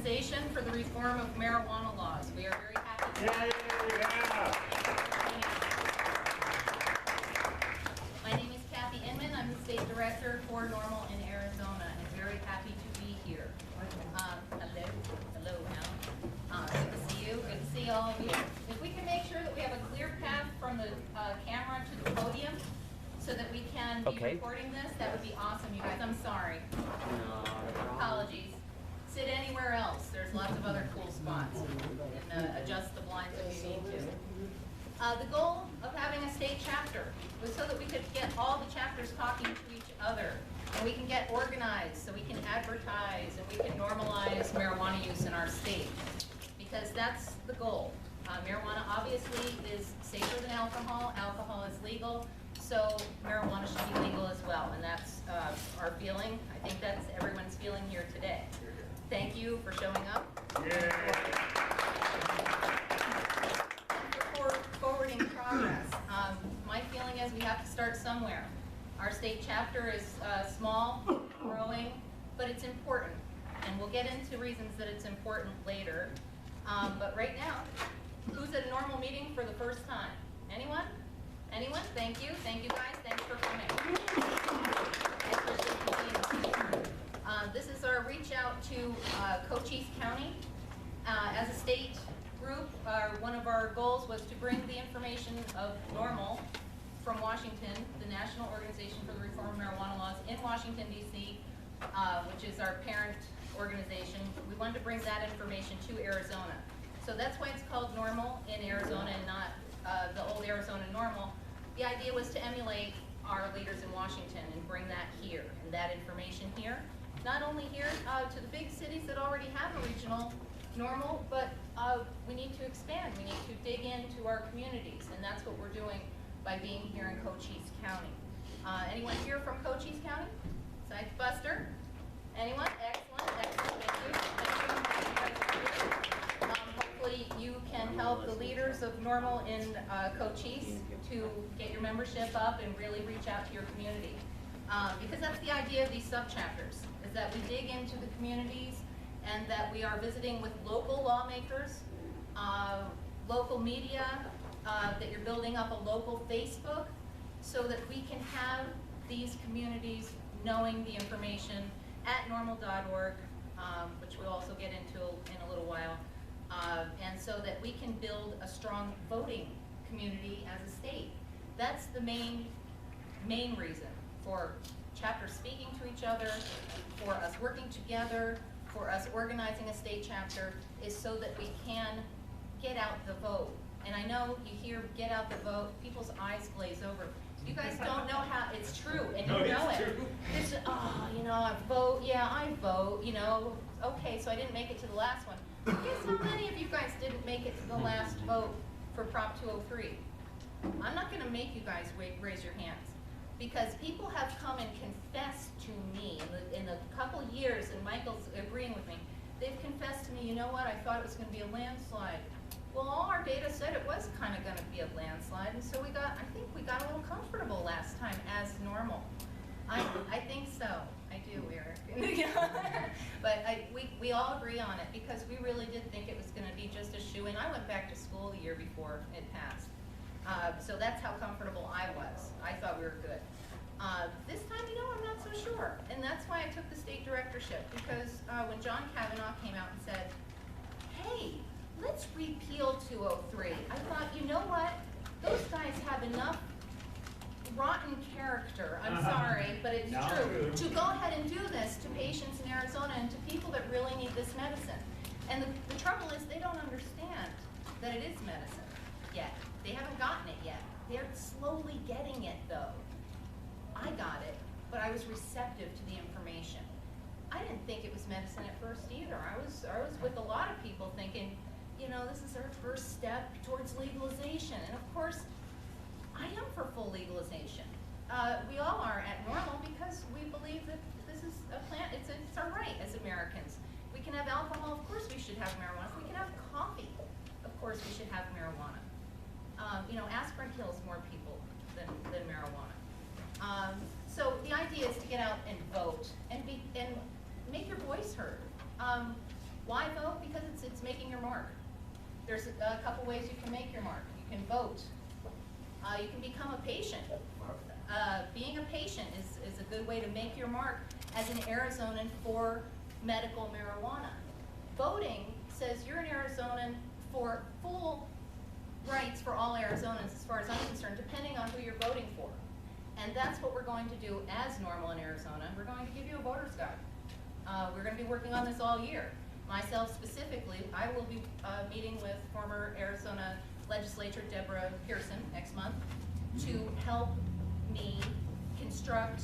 Organization for the Reform of Marijuana Laws. We are very happy to have you. My name is Kathy Inman. I'm the State Director for Norml in Arizona, and very happy to be here. Hello, Al. Good to see you. Good to see all of you. If we can make sure that we have a clear path from the camera to the podium, so that we can be recording this, that would be awesome, you guys. I'm sorry. Apologies. Sit anywhere else. There's lots of other cool spots. And adjust the blinds if you need to. The goal of having a state chapter was so that we could get all the chapters talking to each other, and we can get organized, so we can advertise, and we can normalize marijuana use in our state. Because that's the goal. Marijuana obviously is safer than alcohol. Alcohol is legal. So marijuana should be legal as well, and that's our feeling. I think that's everyone's feeling here today. Thank you for showing up. And for forwarding progress. My feeling is we have to start somewhere. Our state chapter is small, growing, but it's important. And we'll get into reasons that it's important later. But right now, who's at a Norml meeting for the first time? Anyone? Anyone? Thank you. Thank you, guys. Thanks for coming. This is our reach out to Cochise County. As a state group, one of our goals was to bring the information of Norml from Washington, the National Organization for the Reform of Marijuana Laws in Washington, D.C., which is our parent organization. We wanted to bring that information to Arizona. So that's why it's called Norml in Arizona and not the old Arizona Norml. The idea was to emulate our leaders in Washington and bring that here and that information here. Not only here to the big cities that already have a regional Norml, but we need to expand. We need to dig into our communities, and that's what we're doing by being here in Cochise County. Anyone here from Cochise County? Side Buster? Anyone? Excellent, excellent, thank you. Hopefully you can help the leaders of Norml in Cochise to get your membership up and really reach out to your community. Because that's the idea of these sub-chapters, is that we dig into the communities and that we are visiting with local lawmakers, local media, that you're building up a local Facebook so that we can have these communities knowing the information at norml.org, which we'll also get into in a little while. And so that we can build a strong voting community as a state. That's the main reason for chapters speaking to each other, for us working together, for us organizing a state chapter, is so that we can get out the vote. And I know you hear get out the vote, people's eyes glaze over. You guys don't know how, it's true, and you know it. It's, oh, you know, I vote, yeah, I vote, you know, okay, so I didn't make it to the last one. Guess how many of you guys didn't make it to the last vote for Prop 203? I'm not going to make you guys raise your hands, because people have come and confessed to me in the couple years, and Michael's agreeing with me, they've confessed to me, you know what, I thought it was going to be a landslide. Well, all our data said it was kind of going to be a landslide, and so I think we got a little comfortable last time as Norml. I think so. I do, Eric. But we all agree on it, because we really did think it was going to be just a shoo-in. I went back to school the year before it passed. So that's how comfortable I was. I thought we were good. This time, you know, I'm not so sure. And that's why I took the state directorship, because when John Kavanaugh came out and said, hey, let's repeal 203, I thought, you know what? Those guys have enough rotten character, I'm sorry, but it's true, to go ahead and do this to patients in Arizona and to people that really need this medicine. And the trouble is they don't understand that it is medicine yet. They haven't gotten it yet. They're slowly getting it, though. I got it, but I was receptive to the information. I didn't think it was medicine at first either. I was with a lot of people thinking, you know, this is our first step towards legalization. And of course, I am for full legalization. We all are at Norml, because we believe that this is a plant, it's our right as Americans. We can have alcohol, of course we should have marijuana. If we can have coffee, of course we should have marijuana. You know, aspirin kills more people than marijuana. So the idea is to get out and vote and make your voice heard. Why vote? Because it's making your mark. There's a couple ways you can make your mark. You can vote. You can become a patient. Being a patient is a good way to make your mark as an Arizonan for medical marijuana. Voting says you're an Arizonan for full rights for all Arizonans as far as I'm concerned, depending on who you're voting for. And that's what we're going to do as Norml in Arizona. We're going to give you a voter's guide. We're going to be working on this all year. Myself specifically, I will be meeting with former Arizona Legislator Deborah Pearson next month to help me construct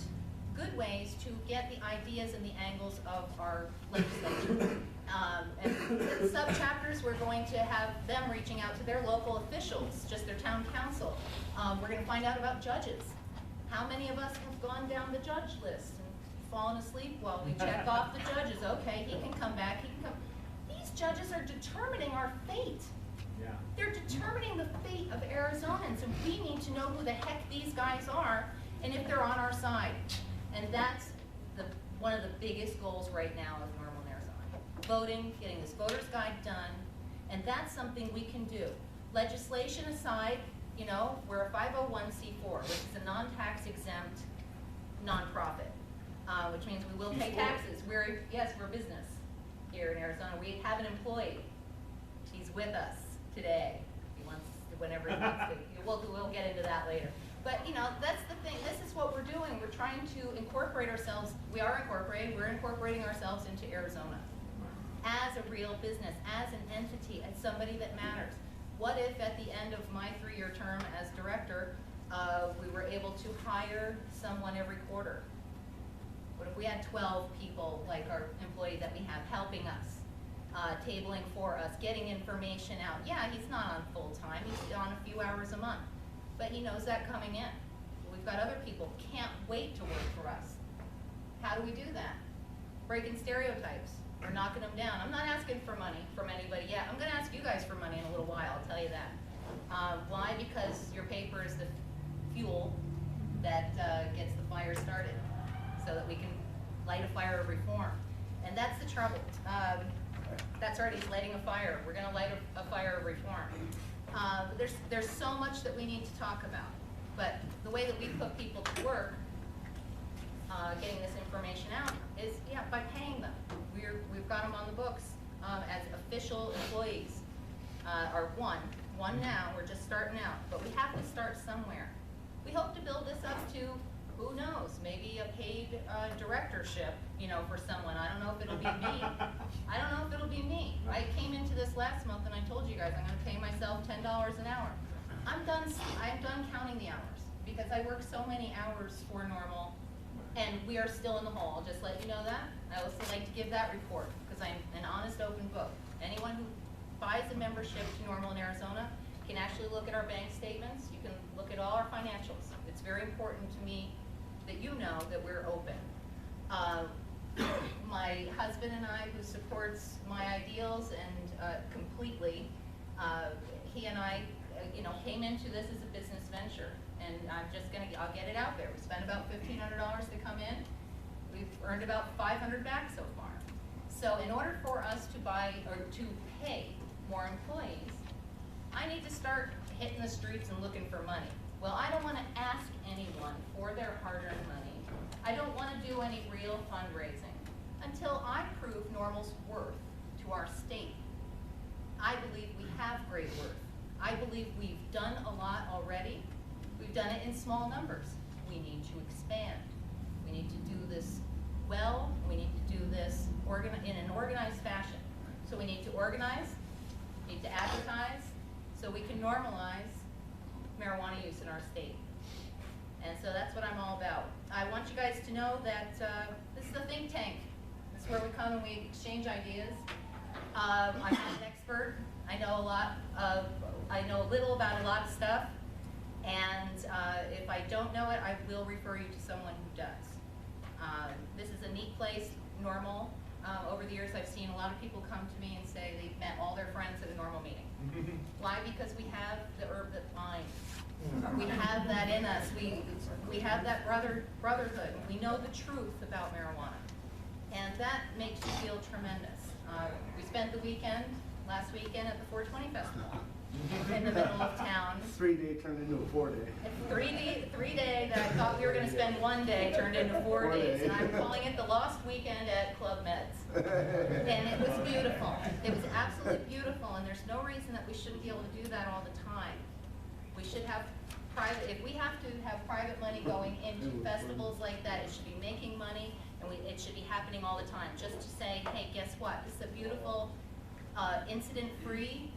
good ways to get the ideas and the angles of our legislature. And the sub-chapters, we're going to have them reaching out to their local officials, just their town council. We're going to find out about judges. How many of us have gone down the judge list and fallen asleep while we check off the judges? Okay, he can come back, he can come. These judges are determining our fate. Yeah. They're determining the fate of Arizonans, and we need to know who the heck these guys are and if they're on our side. And that's one of the biggest goals right now of Norml in Arizona. Voting, getting this voter's guide done, and that's something we can do. Legislation aside, you know, we're a 501c4, which is a non-tax exempt nonprofit, which means we will pay taxes. Yes, we're a business here in Arizona. We have an employee. He's with us today. He wants to, whenever he wants to. We'll get into that later. But you know, that's the thing. This is what we're doing. We're trying to incorporate ourselves. We are incorporated. We're incorporating ourselves into Arizona as a real business, as an entity, as somebody that matters. What if at the end of my 3-year term as director, we were able to hire someone every quarter? What if we had 12 people like our employee that we have helping us, tabling for us, getting information out? Yeah, he's not on full time. He's on a few hours a month. But he knows that coming in. We've got other people can't wait to work for us. How do we do that? Breaking stereotypes. We're knocking them down. I'm not asking for money from anybody yet. I'm going to ask you guys for money in a little while, I'll tell you that. Why? Because your paper is the fuel that gets the fire started so that we can light a fire of reform. And that's the trouble. That's already lighting a fire. We're going to light a fire of reform. There's so much that we need to talk about. But the way that we put people to work, getting this information out, is by paying them. We've got them on the books as official employees, or one now. We're just starting out, but we have to start somewhere. We hope to build this up to, who knows, maybe a paid directorship, you know, for someone. I don't know if it'll be me. I don't know if it'll be me. I came into this last month and I told you guys I'm going to pay myself $10 an hour. I'm done counting the hours because I work so many hours for Norml, and we are still in the hole. I'll just let you know that. I also like to give that report because I'm an honest, open book. Anyone who buys a membership to Norml in Arizona can actually look at our bank statements. You can look at all our financials. It's very important to me that you know that we're open. My husband and I, who supports my ideals and completely, he and I, came into this as a business venture, and I'll get it out there. We spent about $1,500 to come in. We've earned about 500 back so far. So in order for us to buy or to pay more employees, I need to start hitting the streets and looking for money. Well, I don't want to ask anyone for their hard-earned money. I don't want to do any real fundraising until I prove Norml's worth to our state. I believe we have great worth. I believe we've done a lot already. We've done it in small numbers. We need to expand. We need to do this well. We need to do this in an organized fashion. So we need to organize, need to advertise, so we can normalize marijuana use in our state. And so that's what I'm all about. I want you guys to know that this is a think tank. This is where we come and we exchange ideas. I'm not an expert. I know a little about a lot of stuff. And if I don't know it, I will refer you to someone who does. This is a neat place, Norml. Over the years, I've seen a lot of people come to me and say they've met all their friends at a Norml meeting. Why? Because we have the herb that binds. We have that in us. We have that brotherhood. We know the truth about marijuana. And that makes you feel tremendous. We spent the weekend, last weekend, at the 420 Festival in the middle of town. 3-day turned into a 4-day. A three-day that I thought we were going to spend one day turned into 4 days, and I'm calling it the Lost Weekend at Club Meds. And it was beautiful. It was absolutely beautiful, and there's no reason that we shouldn't be able to do that all the time. We should have private, if we have to have private money going into festivals like that, it should be making money, and it should be happening all the time. Just to say, hey, guess what? This is a beautiful, incident-free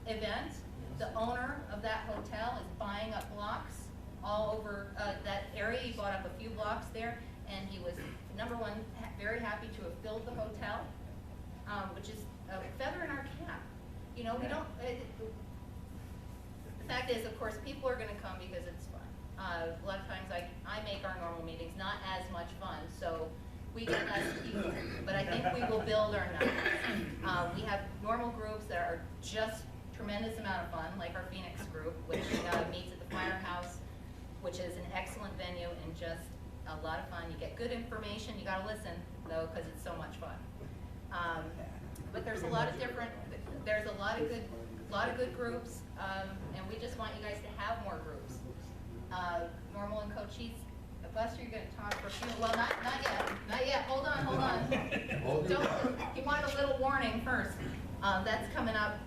event. The owner of that hotel is buying up blocks all over that area. He bought up a few blocks there, and he was, number one, very happy to have filled the hotel, which is a feather in our cap. You know, we don't, the fact is, of course, people are gonna come because it's fun. A lot of times I make our normal meetings not as much fun, so we get less people, but I think we will build our numbers. We have normal groups that are just tremendous amount of fun, like our Phoenix group, which meets at the Firehouse, which is an excellent venue and just a lot of fun. You get good information. You got to listen though, because it's so much fun. But there's a lot of different. There's a lot of good groups, and we just want you guys to have more groups. Norml and Cochise. Buster, you're going to talk for a few. Well, not yet. Hold on. Don't. You want a little warning first. That's coming up.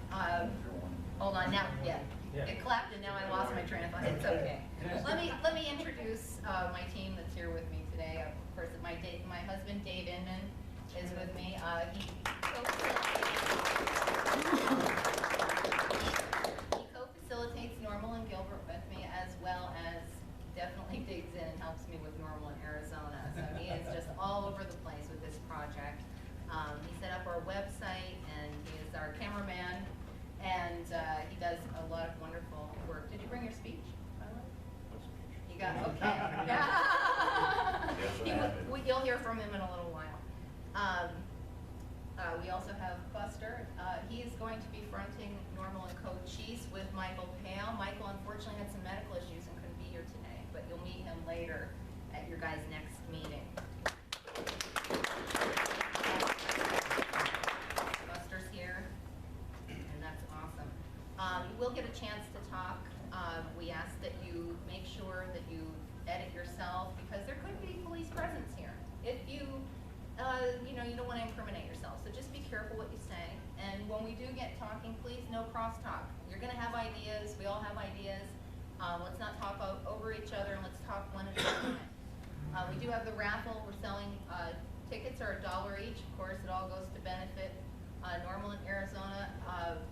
Hold on now. Yeah. It clapped and now I lost my train of thought. It's okay. Let me introduce my team that's here with me today. Of course, my husband Dave Inman is with me. He co-facilitates Norml and Gilbert with me, as well as definitely digs in and helps me with Norml in Arizona. So he is just all over the place with this project. He set up our website, and he is our cameraman, and he does a lot of wonderful work. Did you bring your speech, by the way? You got, okay. Yeah. You'll hear from him in a little while. We also have Buster. He is going to be fronting Norml and Cochise with Michael Pale. Michael unfortunately had some medical issues and couldn't be here today, but you'll meet him later at your guys' next meeting. Buster's here, and that's awesome. You will get a chance to talk. We ask that you make sure that you edit yourself, because there could be police presence here. If you you don't want to incriminate yourself, so just be careful what you say. And when we do get talking, please no crosstalk. You're going to have ideas. We all have ideas. Let's not talk over each other, and let's talk one at a time. We do have the raffle. We're selling tickets are $1 each. Of course, it all goes to benefit Norml in Arizona,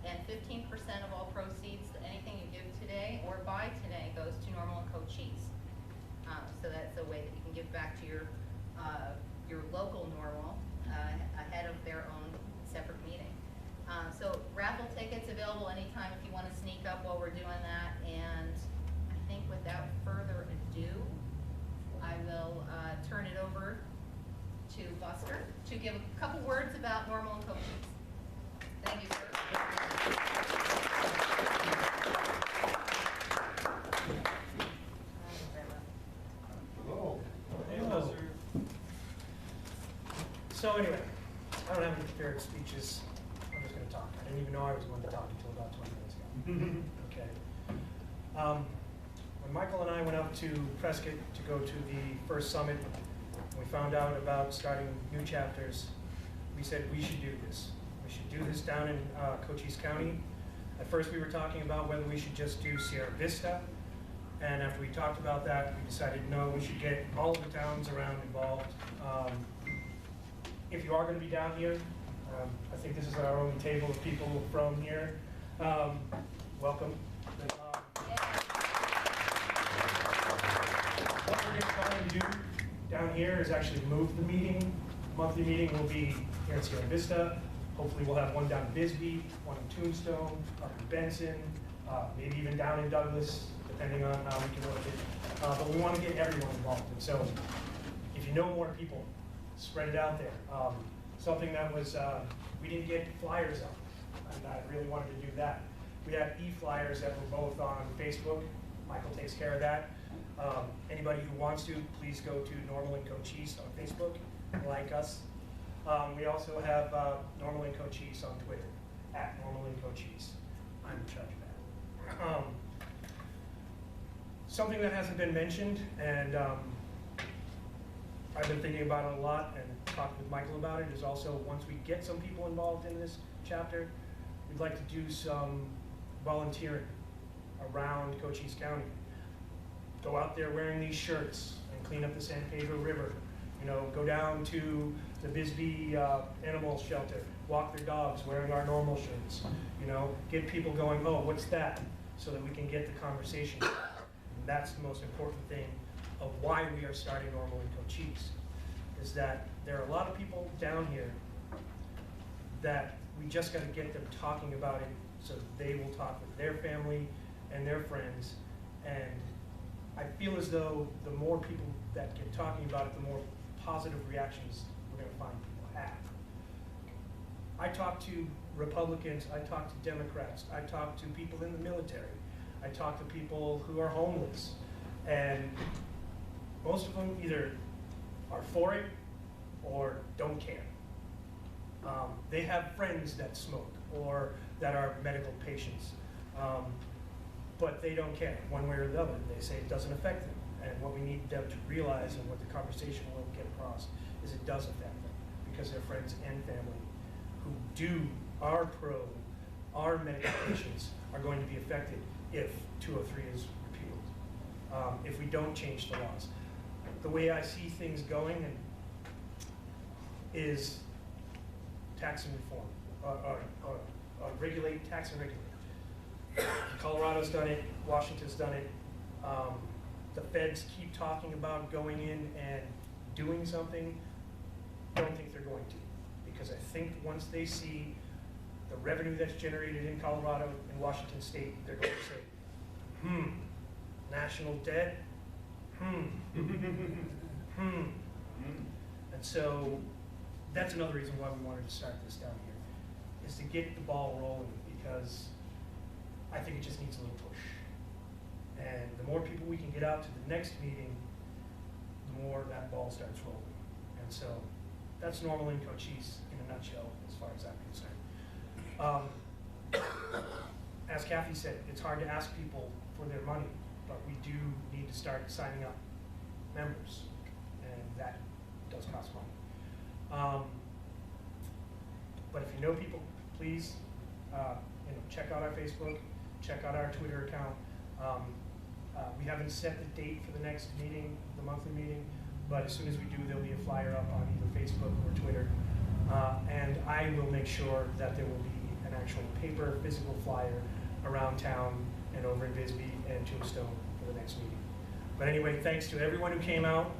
and 15% of all proceeds to anything you give today or buy today goes to Norml and Cochise. So that's a way that you can give back to your local Norml ahead of their own separate meeting. So raffle tickets available anytime if you want to sneak up while we're doing that. And I think without further ado, I will turn it over to Buster to give a couple words about Norml and Cochise. Thank you, sir. Hello. Hey, Buster. So anyway, I don't have any prepared speeches. I'm just going to talk. I didn't even know I was going to talk until about 20 minutes ago. Okay. When Michael and I went up to Prescott to go to the first summit, and we found out about starting new chapters, we said we should do this. We should do this down in Cochise County. At first we were talking about whether we should just do Sierra Vista, and after we talked about that, we decided no, we should get all of the towns around involved. If you are going to be down here, I think this is our only table of people from here. Welcome. What we're going to try and do down here is actually move the meeting. Monthly meeting will be here in Sierra Vista. Hopefully we'll have one down in Bisbee, one in Tombstone, up in Benson, maybe even down in Douglas, depending on how we can work it. But we want to get everyone involved. And so if you know more people, spread it out there. Something that was, we didn't get flyers up, and I really wanted to do that. We have e-flyers that were both on Facebook. Michael takes care of that. Anybody who wants to, please go to Norml and Cochise on Facebook, like us. We also have Norml and Cochise on Twitter, at Norml and Cochise. I'm in charge of that. Something that hasn't been mentioned, and I've been thinking about it a lot and talked with Michael about it, is also once we get some people involved in this chapter, we'd like to do some volunteering around Cochise County. Go out there wearing these shirts and clean up the San Pedro River. You know, go down to the Bisbee animal shelter, walk their dogs wearing our Norml shirts. You know, get people going, oh, what's that? So that we can get the conversation. And that's the most important thing of why we are starting Norml in Cochise, is that there are a lot of people down here that we just got to get them talking about it so they will talk with their family and their friends. And I feel as though the more people that get talking about it, the more positive reactions we're going to find people have. I talk to Republicans, I talk to Democrats, I talk to people in the military, I talk to people who are homeless, and most of them either are for it or don't care. They have friends that smoke or that are medical patients, but they don't care one way or the other. They say it doesn't affect them. And what we need them to realize, and what the conversation will get across, is it does affect them, because their friends and family who are medical patients are going to be affected if 203 is repealed, if we don't change the laws. The way I see things going is tax and reform, or regulate, tax and regulate. Colorado's done it, Washington's done it. The feds keep talking about going in and doing something. Don't think they're going to, because I think once they see the revenue that's generated in Colorado and Washington State, they're going to say, national debt, And so that's another reason why we wanted to start this down here, is to get the ball rolling, because I think it just needs a little push. And the more people we can get out to the next meeting, the more that ball starts rolling. And so that's Norml in Cochise in a nutshell, as far as I'm concerned. As Kathy said, it's hard to ask people for their money, but we do need to start signing up members, and that does cost money. But if you know people, please check out our Facebook, check out our Twitter account. We haven't set the date for the next meeting, the monthly meeting, but as soon as we do, there'll be a flyer up on either Facebook or Twitter. And I will make sure that there will be an actual paper, physical flyer around town and over in Bisbee and Tombstone for the next meeting. But anyway, thanks to everyone who came out.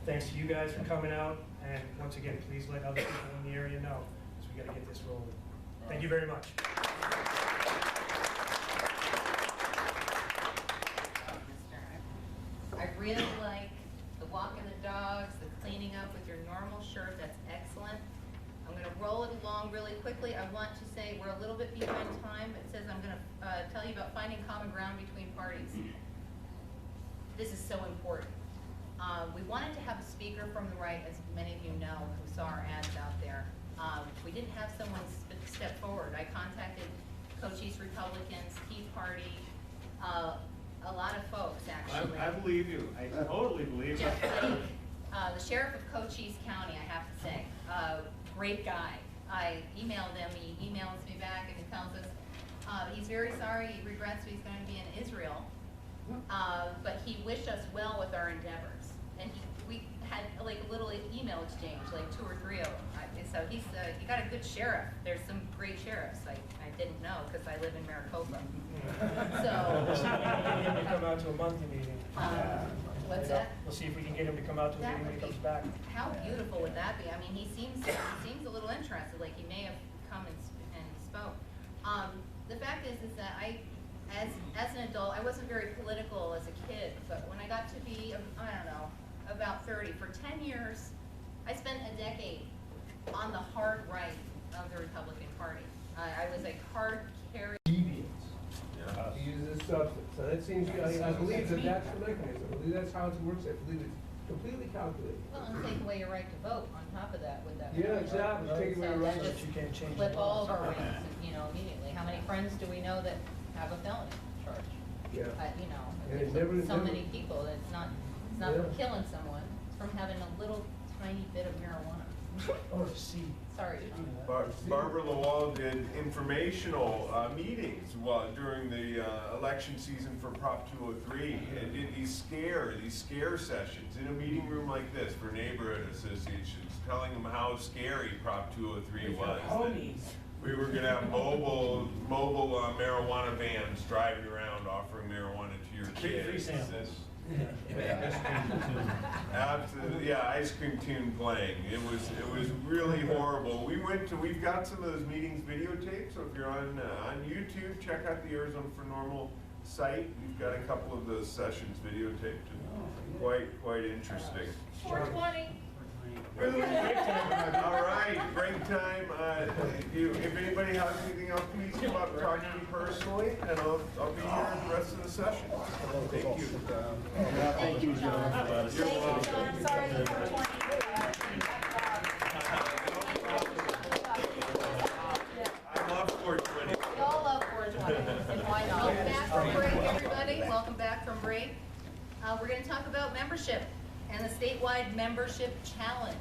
Thanks to you guys for coming out. And once again, please let other people in the area know, because we got to get this rolling. Thank you very much. I really like the walking the dogs, the cleaning up with your Norml shirt. That's excellent. I'm going to roll it along really quickly. I want to say we're a little bit behind time. It says I'm going to tell you about finding common ground between parties. This is so important. We wanted to have a speaker from the right, as many of you know who saw our ads out there. We didn't have someone step forward. I contacted Cochise Republicans, Tea Party, a lot of folks actually. I believe you. I totally believe you. Jeff Blake, the sheriff of Cochise County, I have to say, great guy. I emailed him, he emails me back and he tells us he's very sorry, he regrets he's going to be in Israel, but he wished us well with our endeavors. And we had like a little email exchange, like 2 or 3 of them. So he's you got a good sheriff. There's some great sheriffs. I didn't know because I live in Maricopa. We'll see if we can get him to come out to a monthly meeting. What's that? We'll see if we can get him to come out to a meeting when he comes back. How beautiful would that be? I mean, he seems a little interested, like he may have come and spoke. The fact is that as an adult, I wasn't very political as a kid, but when I got to be, I don't know, about 30, for 10 years, I spent a decade on the hard right of the Republican Party. I was a card-carrying. He uses substance, so that seems, I believe that that's the mechanism, I believe that's how it works, I believe it's completely calculated. Well, and take away your right to vote on top of that with that. Yeah, exactly, take away your So right. that just You can't change flip the all of laws. our wings, you know, immediately. How many friends do we know that have a felony charge? Yeah. You know, Yeah, there's never- so never- many people, that it's not from Yeah. killing someone, it's from having a little tiny bit of marijuana. Or C. Sorry, Sean. Barbara Lawal did informational meetings during the election season for Prop 203, and did these scare sessions in a meeting room like this for neighborhood associations, telling them how scary Prop 203 was. Homies. We were gonna have mobile marijuana vans driving around offering marijuana to your kids. Free samples. Absolutely, yeah, ice cream tune playing. It was really horrible. We've got some of those meetings videotaped, so if you're on YouTube, check out the Arizona for Normal site. We've got a couple of those sessions videotaped, and quite interesting. 420. Break time. All right, break time. If anybody has anything else, please come up and talk to me personally, and I'll be here the rest of the session. Thank you. Thank you, John. Thank you, John. Sorry, the 420. I love 420. We all love 420, and why not? Welcome back from break, everybody. Welcome back from break. We're going to talk about membership and the statewide membership challenge.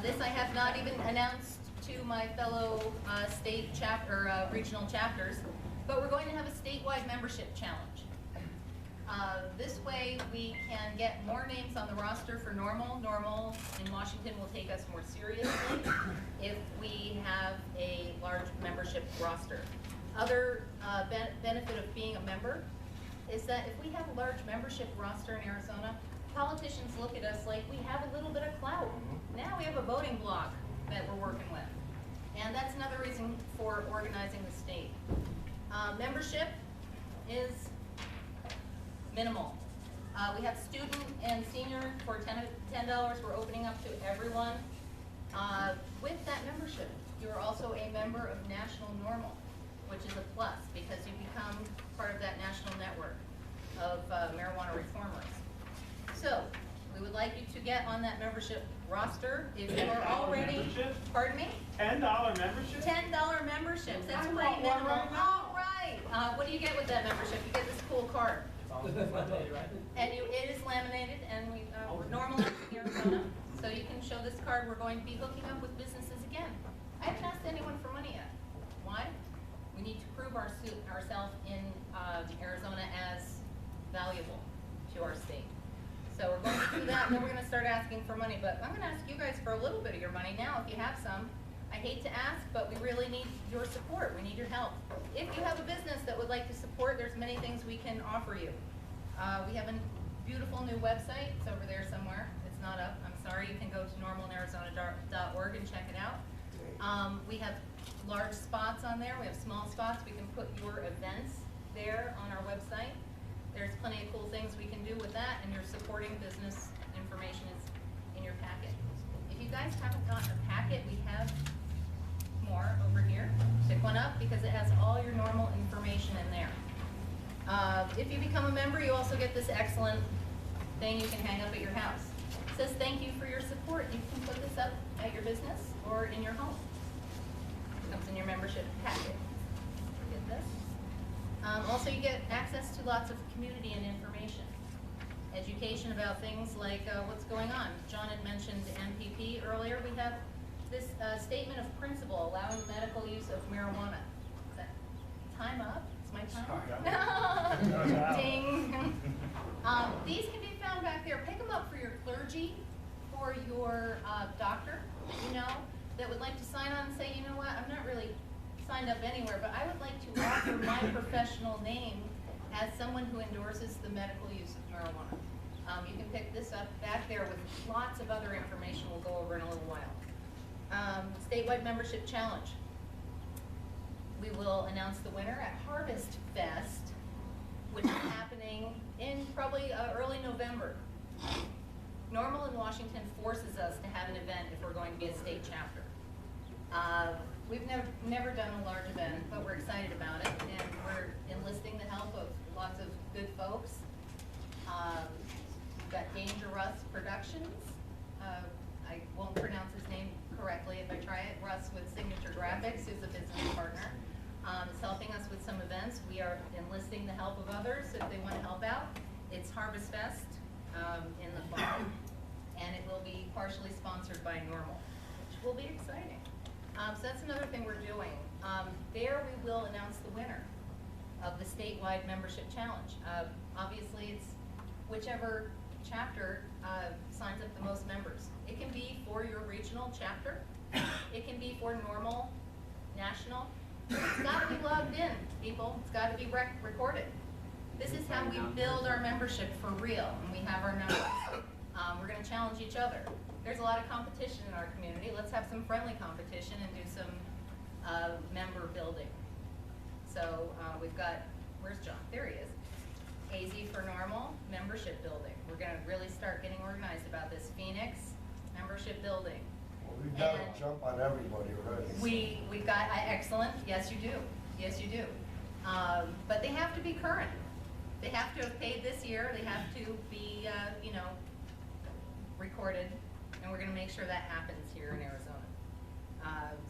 This I have not even announced to my fellow state chapter, regional chapters, but we're going to have a statewide membership challenge. This way we can get more names on the roster for Norml. Norml in Washington will take us more seriously if we have a large membership roster. Other benefit of being a member is that if we have a large membership roster in Arizona, politicians look at us like we have a little bit of clout. Now we have a voting bloc that we're working with. And that's another reason for organizing the state. Membership is minimal. We have student and senior for $10. We're opening up to everyone. With that membership, you are also a member of National Norml, which is a plus because you become part of that national network of marijuana reformers. So, we would like you to get on that membership roster if you are already, Membership? pardon me? $10 membership? $10 memberships, that's I pretty want one minimal. right now. All right, what do you get with that membership? You get this cool card. And it is laminated, and we're Norml in Arizona, so you can show this card. We're going to be hooking up with businesses again. I haven't asked anyone for money yet. Why? We need to prove ourselves in Arizona as valuable to our state. So we're going to do that, and then we're going to start asking for money. But I'm going to ask you guys for a little bit of your money now, if you have some. I hate to ask, but we really need your support. We need your help. If you have a business that would like to support, there's many things we can offer you. We have a beautiful new website. It's over there somewhere. It's not up. I'm sorry. You can go to normlarizona.org and check it out. We have large spots on there. We have small spots. We can put your events there on our website. There's plenty of cool things we can do with that, and your supporting business information is in your packet. If you guys haven't gotten a packet, we have more over here. Pick one up because it has all your Norml information in there. If you become a member, you also get this excellent thing you can hang up at your house. It says thank you for your support. You can put this up at your business or in your home. It comes in your membership packet. Get this. Also, you get access to lots of community and information. Education about things like what's going on. John had mentioned MPP earlier. We have this statement of principle allowing medical use of marijuana. Is that time up? It's my time? Ding. These can be found back there. Pick them up for your clergy, for your doctor, that would like to sign on and say, you know what, I'm not really signed up anywhere, but I would like to offer my professional name as someone who endorses the medical use of marijuana. You can pick this up back there with lots of other information we'll go over in a little while. Statewide membership challenge. We will announce the winner at Harvest Fest, which is happening in probably early November. Norml in Washington forces us to have an event if we're going to be a state chapter. We've never done a large event, but we're excited about it, and we're enlisting the help of lots of good folks. We've got Danger Russ Productions. I won't pronounce his name correctly if I try it. Russ with Signature Graphics, who's a business partner, is helping us with some events. We are enlisting the help of others if they want to help out. It's Harvest Fest in the fall, and it will be partially sponsored by Norml, which will be exciting. So that's another thing we're doing. There we will announce the winner of the statewide membership challenge. Obviously, it's whichever chapter signs up the most members. It can be for your regional chapter. It can be for Norml national. It's got to be logged in, people. It's got to be recorded. This is how we build our membership for real, and we have our numbers. We're going to challenge each other. There's a lot of competition in our community. Let's have some friendly competition and do some member building. So we've got, where's John? There he is. AZ for Norml, membership building. We're going to really start getting organized about this. Phoenix, membership building. Well, we've got And to jump on everybody already. We've got, excellent, yes you do, yes you do. But they have to be current. They have to have paid this year, they have to be, recorded, and we're gonna make sure that happens here in Arizona.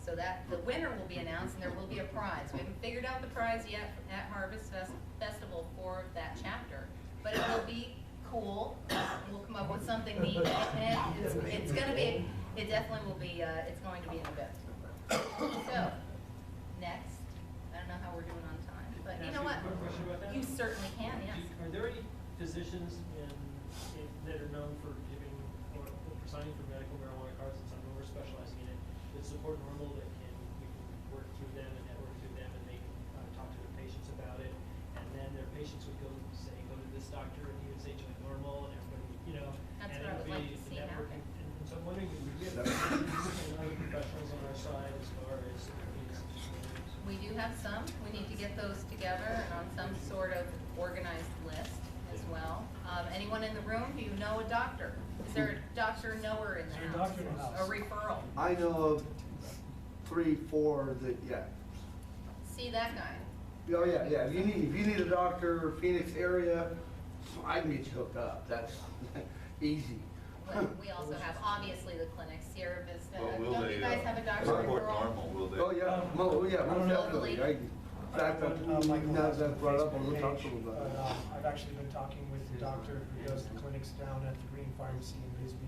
So that, the winner will be announced, and there will be a prize. We haven't figured out the prize yet at Harvest Festival for that chapter, but it will be cool. We'll come up with something neat, and it's gonna be, it definitely will be, it's going to be an event. So, next, I don't know how we're doing on time, but you know what? Quick question about that? You certainly can, yes. Are there any physicians that are known for giving or for signing for medical marijuana cards, and something we're specializing in it, that support Norml, that we can work through them and network through them, and they can talk to their patients about it, and then their patients would go to this doctor, and he would say join Norml, and everybody, That's and what I it would would like be to see networking. happen. And so I'm wondering, would we have physicians and other professionals on our side as far as these situations? We do have some. We need to get those together and on some sort of organized list as well. Anyone in the room, do you know a doctor? Is there a doctor knower in the Is there a house? doctor in the house? A referral? I know of 3, 4 that, yeah. See that guy? Oh, yeah. If you need a doctor, Phoenix area, I can get you hooked up. That's easy. We also have, obviously, the clinics, Sierra Vista. Well, will Don't they you guys have a doctor support referral? Norml, will they? Oh, yeah, most definitely. Locally. In fact, now that brought up, we'll talk to them about it. I've actually been talking with the doctor who does the clinics down at the Green Pharmacy in Bisbee.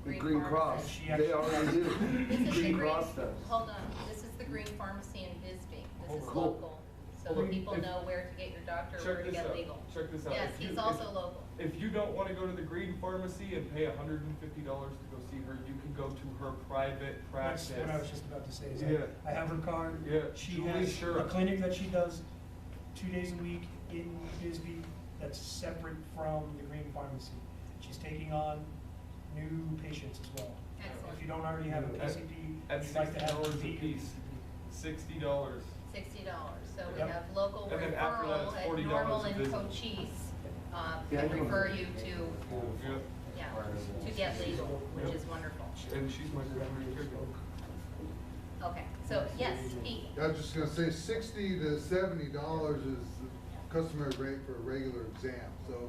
The Green Cross, She they actually- already do. This is the Green Cross does. Hold on, this is the Green Pharmacy in Bisbee. This is Cool. local, so that people know where to get your doctor, where to get legal. Check this out. Yes, If you- he's also local. If you don't want to go to the Green Pharmacy and pay $150 to go see her, you can go to her private That's practice. what I was just about to say, is Yeah. I have her card. Yeah, She Julie has Sure. a clinic that she does 2 days a week in Bisbee that's separate from the Green Pharmacy. She's taking on new patients as well. Excellent. If you don't already have a PCP, At you'd like to have $60 a repeat piece. $60. $60. So we Yep. have local And then after that, referral it's at $40 Norml a and visit. Cochise. Yeah, I Can know. refer you to, Yeah. yeah, to get legal, which is wonderful. And she's my primary caregiver. Okay, so yes, Pete. I was just gonna say, $60 to $70 is the customary rate for a regular exam. So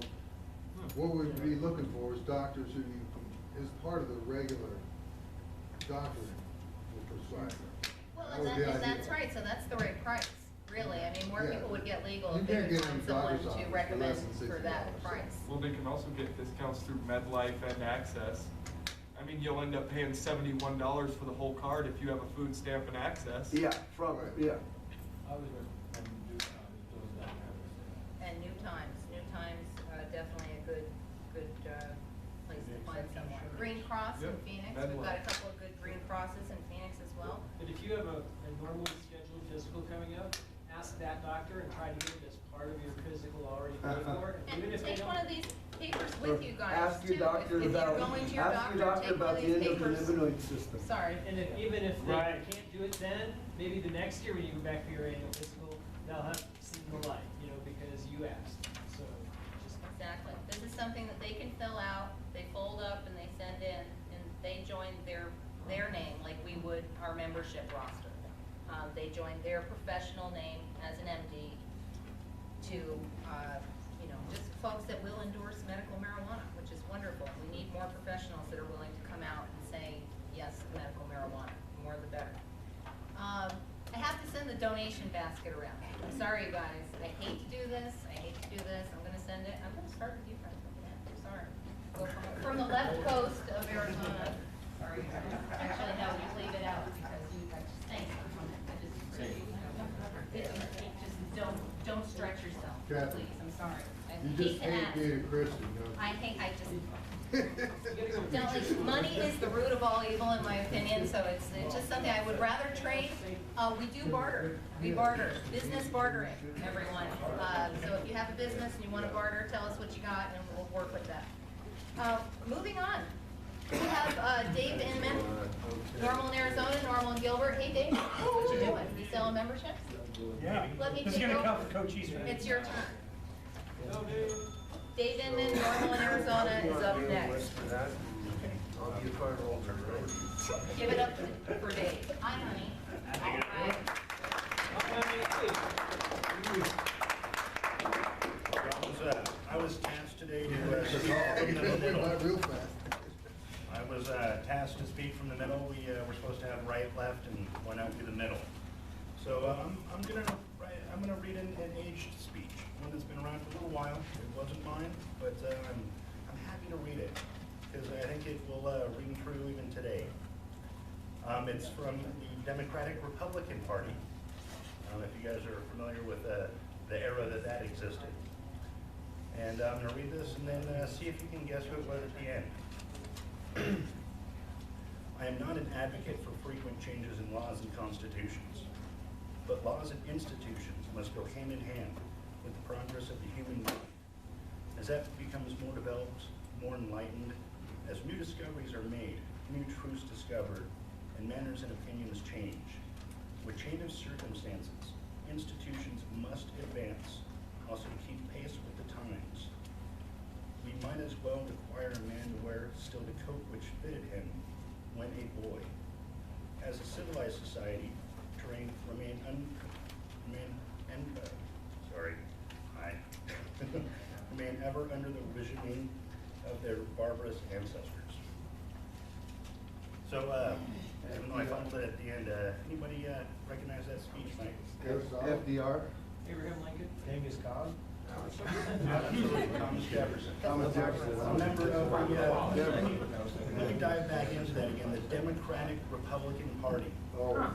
what we'd be looking for is doctors who you can, as part of the regular doctor will prescribe. Well, That and would be that's ideal. right, so that's the right price, really. I mean, more Yeah. people would get legal You if they can't could get find any someone doctor's office to for recommend less than for that $60. price. Well, they can also get discounts through MedLife and Access. I mean, you'll end up paying $71 for the whole card if you have a food stamp and access. Yeah, from, yeah. And New Times, definitely a good place to find someone. Green Cross in Yep, Phoenix, we've Medline. got a couple of good Green Crosses in Phoenix as well. But if you have a normal scheduled physical coming up, ask that doctor and try to get it as part of your physical already paid for. And Even if they take don't. one of these papers with you guys Ask your too. doctor If you're about, going to your ask your doctor, doctor take one about of the these papers. endocannabinoid system. Sorry. And if, even if they Right. can't do it then, maybe the next year when you go back for your annual physical, they'll have seen the light, because you asked. So just Exactly. This is something that they can fill out, they fold up and they send in, and they join their name like we would our membership roster. They join their professional name as an MD to, just folks that will endorse medical marijuana, which is wonderful. We need more professionals that are willing to come out and say, yes, to medical marijuana, the more the better. I have to send the donation basket around. I'm sorry, you guys. I hate to do this. I'm gonna send it. I'm gonna start with you, friends. I'm sorry. Go from the left coast of Arizona. Sorry. Actually, no, just leave it out because you guys just think. Don't stretch yourself, Kathy. please. I'm sorry. I You hate just to hate ask. being a Christian, don't I just, don't, like, money is the root of all evil, in my opinion, so it's just something I would rather trade. We do barter. We barter. Business bartering, everyone. So if you have a business and you want to barter, tell us what you got and we'll work with that. Moving on. We have Dave Inman, Norml in Arizona, Norml in Gilbert. Hey Dave, what you doing? You selling memberships? Yeah. Let me This is take gonna over. count for Cochise. It's your turn. Dave Inman, Norml in Arizona is up next. Give it up for Dave. Hi, honey. Hi. I was tasked today to speak from the middle. Real fast. I was tasked to speak from the middle. We were supposed to have right, left, and went out through the middle. So I'm gonna read an aged speech, one that's been around for a little while. It wasn't mine, but I'm happy to read it because I think it will ring true even today. It's from the Democratic Republican Party. If you guys are familiar with the era that existed. And I'm going to read this and then see if you can guess who it was at the end. I am not an advocate for frequent changes in laws and constitutions, but laws and institutions must go hand in hand with the progress of the human mind. As that becomes more developed, more enlightened, as new discoveries are made, new truths discovered, and manners and opinions change. With change of circumstances, institutions must advance, also keep pace with the times. We might as well require a man to wear still the coat which fitted him when a boy. As a civilized society, to remain ever under the visioning of their barbarous ancestors. So, even though I fumbled it at the end, anybody recognize that speech, Mike? FDR. Abraham Lincoln. Genghis Khan. Absolutely, Thomas Jefferson. Thomas Jefferson. A member of the, let me dive back into that again, the Democratic Republican Party. Oh.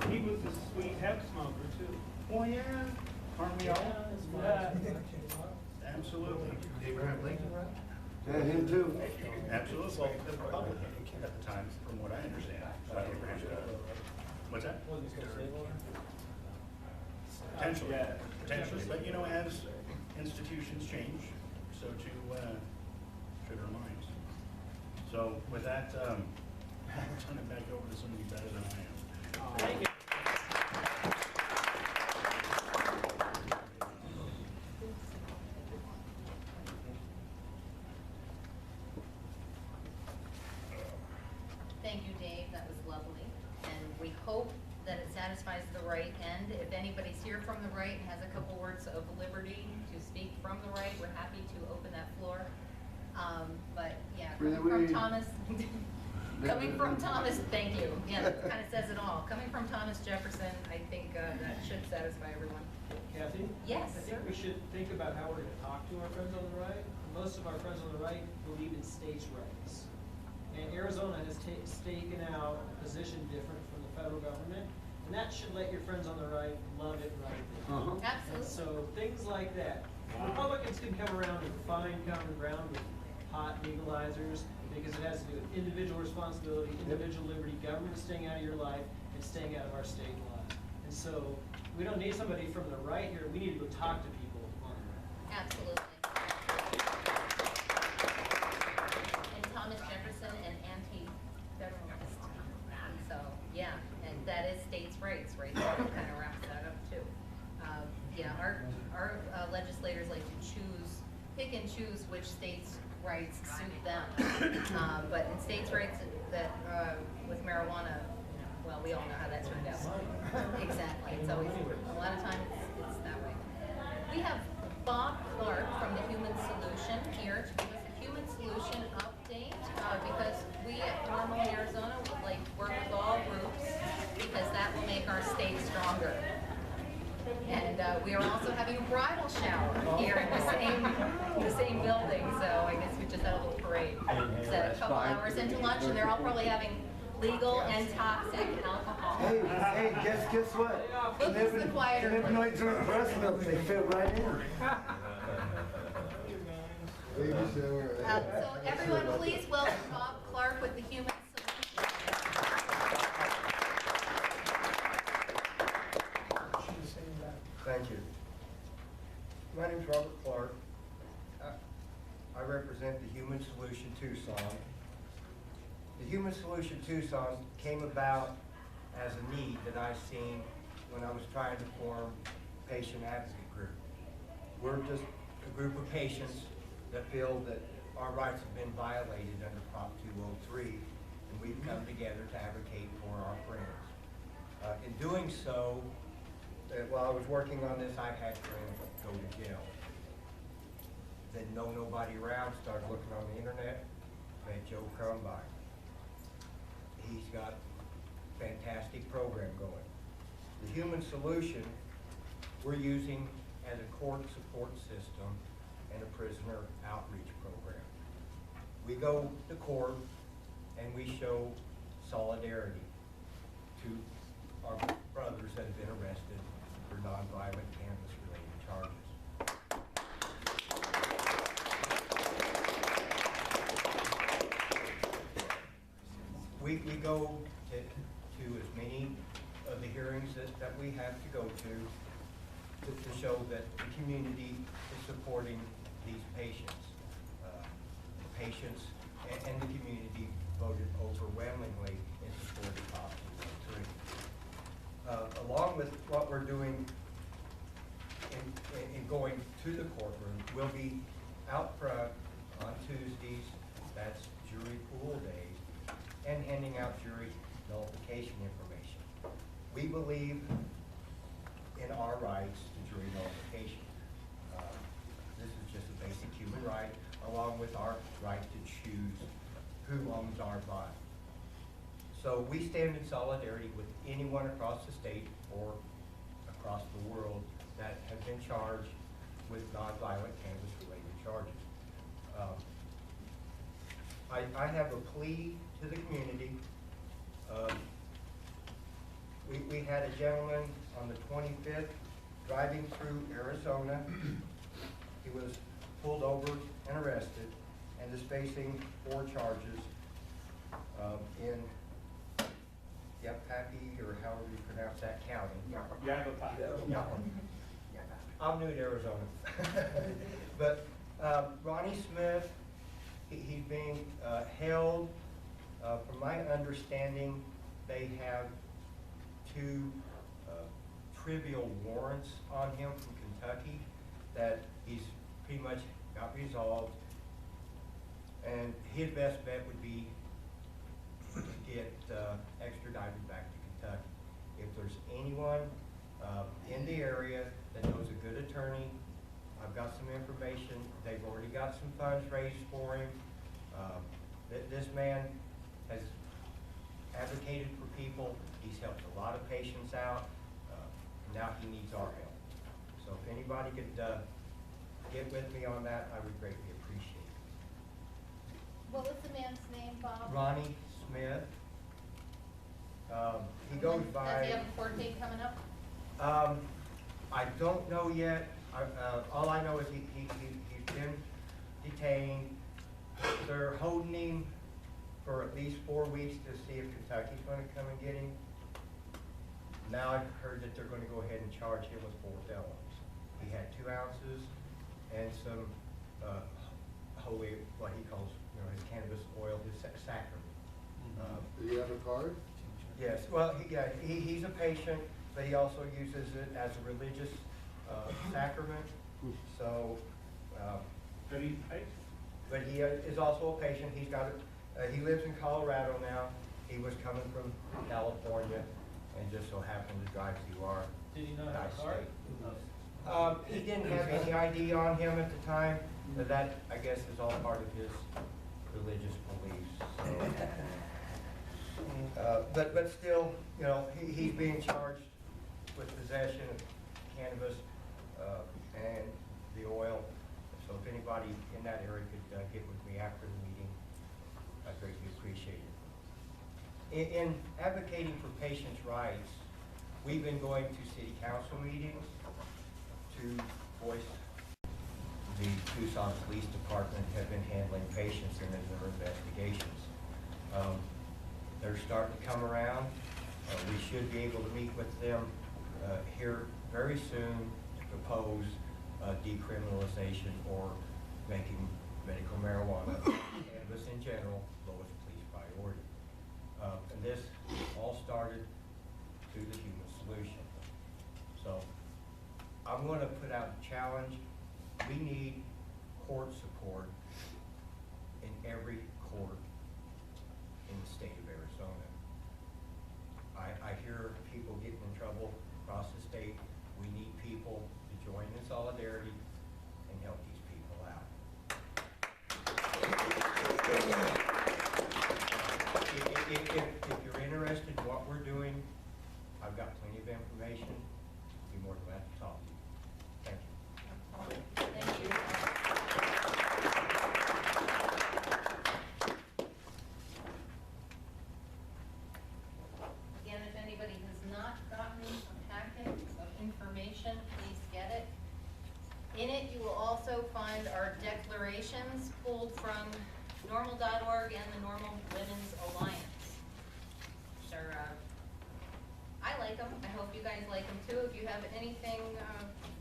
He was a sweet hemp smoker too. Oh, yeah. Aren't we all? Yeah. Absolutely. Abraham Lincoln, right? Yeah, him too. Absolutely. Well, the Republican at the time, from what I understand. What's that? Potentially, Yeah. potentially. But you know, as institutions change, so too should our minds. So with that, I'll turn it back over to somebody better than I am. Thank you. Thank you, Dave. That was lovely. And we hope that it satisfies the right end. If anybody's here from the right and has a couple words of liberty to speak from the right, we're happy to open that floor. But yeah, coming from Thomas, thank you. Yeah, that kind of says it all. Coming from Thomas Jefferson, I think that should satisfy everyone. Kathy? Yes, I think sir. we should think about how we're going to talk to our friends on the right. Most of our friends on the right believe in states' rights. And Arizona has taken out a position different from the federal government, and that should let your friends on the right love it right there. Absolutely. And so things like that. Republicans can come around and find common ground with pot legalizers because it has to do with individual responsibility, individual liberty, government staying out of your life, and staying out of our state laws. And so we don't need somebody from the right here. We need to go talk to people on the right. Absolutely. And Thomas Jefferson, an anti-federalist. And so, yeah, and that is states' rights right there. That kind of wraps that up too. Yeah, our legislators like to pick and choose which states' rights suit them. But in states' rights that with marijuana, well, we all know how that turned out. Exactly. It's always, a lot of times it's that way. We have Bob Clark from the Human Solution here to give us a human solution couple fine. hours into lunch, and they're all probably having legal and toxic alcohol. Hey, guess what? Look, it's the quieter Cannabinoids are in breast milk, they fit right in. Baby shower. So everyone, please welcome Bob Clark with the Human Solution. Thank you. My name's Robert Clark. I represent the Human Solution Tucson. The Human Solution Tucson came about as a need that I seen when I was trying to form a patient advocate group. We're just a group of patients that feel that our rights have been violated under Prop 203, and we've come together to advocate for our friends. In doing so, while I was working on this, I had friends go to jail. Didn't know nobody around, started looking on the internet, met Joe Crumbine. He's got a fantastic program going. The Human Solution we're using as a court support system and a prisoner outreach program. We go to court and we show solidarity to our brothers that have been arrested for nonviolent cannabis-related charges. We go to as many of the hearings that we have to go to show that the community is supporting these patients. The patients and the community voted overwhelmingly in support of Prop 203. Along with what we're doing in going to the courtroom, we'll be out front on Tuesdays, that's jury pool days, and handing out jury nullification information. We believe in our rights to jury nullification. This is just a basic human right, along with our right to choose who owns our body. So we stand in solidarity with anyone across the state or across the world that have been charged with nonviolent cannabis-related charges. I have a plea to the community. We had a gentleman on the 25th driving through Arizona. He was pulled over and arrested and is facing 4 charges in Yapaki, or however you pronounce that county. I'm new to Arizona. But Ronnie Smith, he's being held. From my understanding, they have 2 trivial warrants on him from Kentucky that he's pretty much got resolved. And his best bet would be to get extradited back to Kentucky. If there's anyone in the area that knows a good attorney, I've got some information. They've already got some funds raised for him. This man has advocated for people. He's helped a lot of patients out. Now he needs our help. So if anybody could get with me on that, I would greatly appreciate it. What was the man's name, Bob? Ronnie Smith. He goes by. Does he have a court date coming up? I don't know yet. All I know is he's been detained. They're holding him for at least 4 weeks to see if Kentucky's going to come and get him. Now I've heard that they're going to go ahead and charge him with 4 felonies. He had 2 ounces and some holy, what he calls, his cannabis oil, his sacrament. Do you have a card? Yes, well, he's a patient, but he also uses it as a religious sacrament. So, But he pays? but he is also a patient. He's got he lives in Colorado now. He was coming from California and just so happened to drive through our Did he not have nice a card? state. He didn't have any ID on him at the time, but that, I guess, is all part of his religious beliefs. So, but still, he's being charged with possession of cannabis and the oil. So if anybody in that area could get with me after the meeting, I greatly appreciate it. In advocating for patients' rights, we've been going to city council meetings to voice the Tucson Police Department have been handling patients in their investigations. They're starting to come around. We should be able to meet with them here very soon to propose decriminalization or making medical marijuana, cannabis in general, lowest police priority. And this all started through the human solution. So I'm going to put out a challenge. We need court support in every court in the state of Arizona. I hear people getting in trouble across the state. We need people to join in solidarity and help these people out. If you're interested in what we're doing, I've got plenty of information. I'd be more than glad to talk to you. Thank you. Thank you. Again, if anybody has not gotten a packet of information, please get it. In it, you will also find our declarations pulled from Norml.org and the Norml Women's Alliance. Which are, I like them. I hope you guys like them too. If you have anything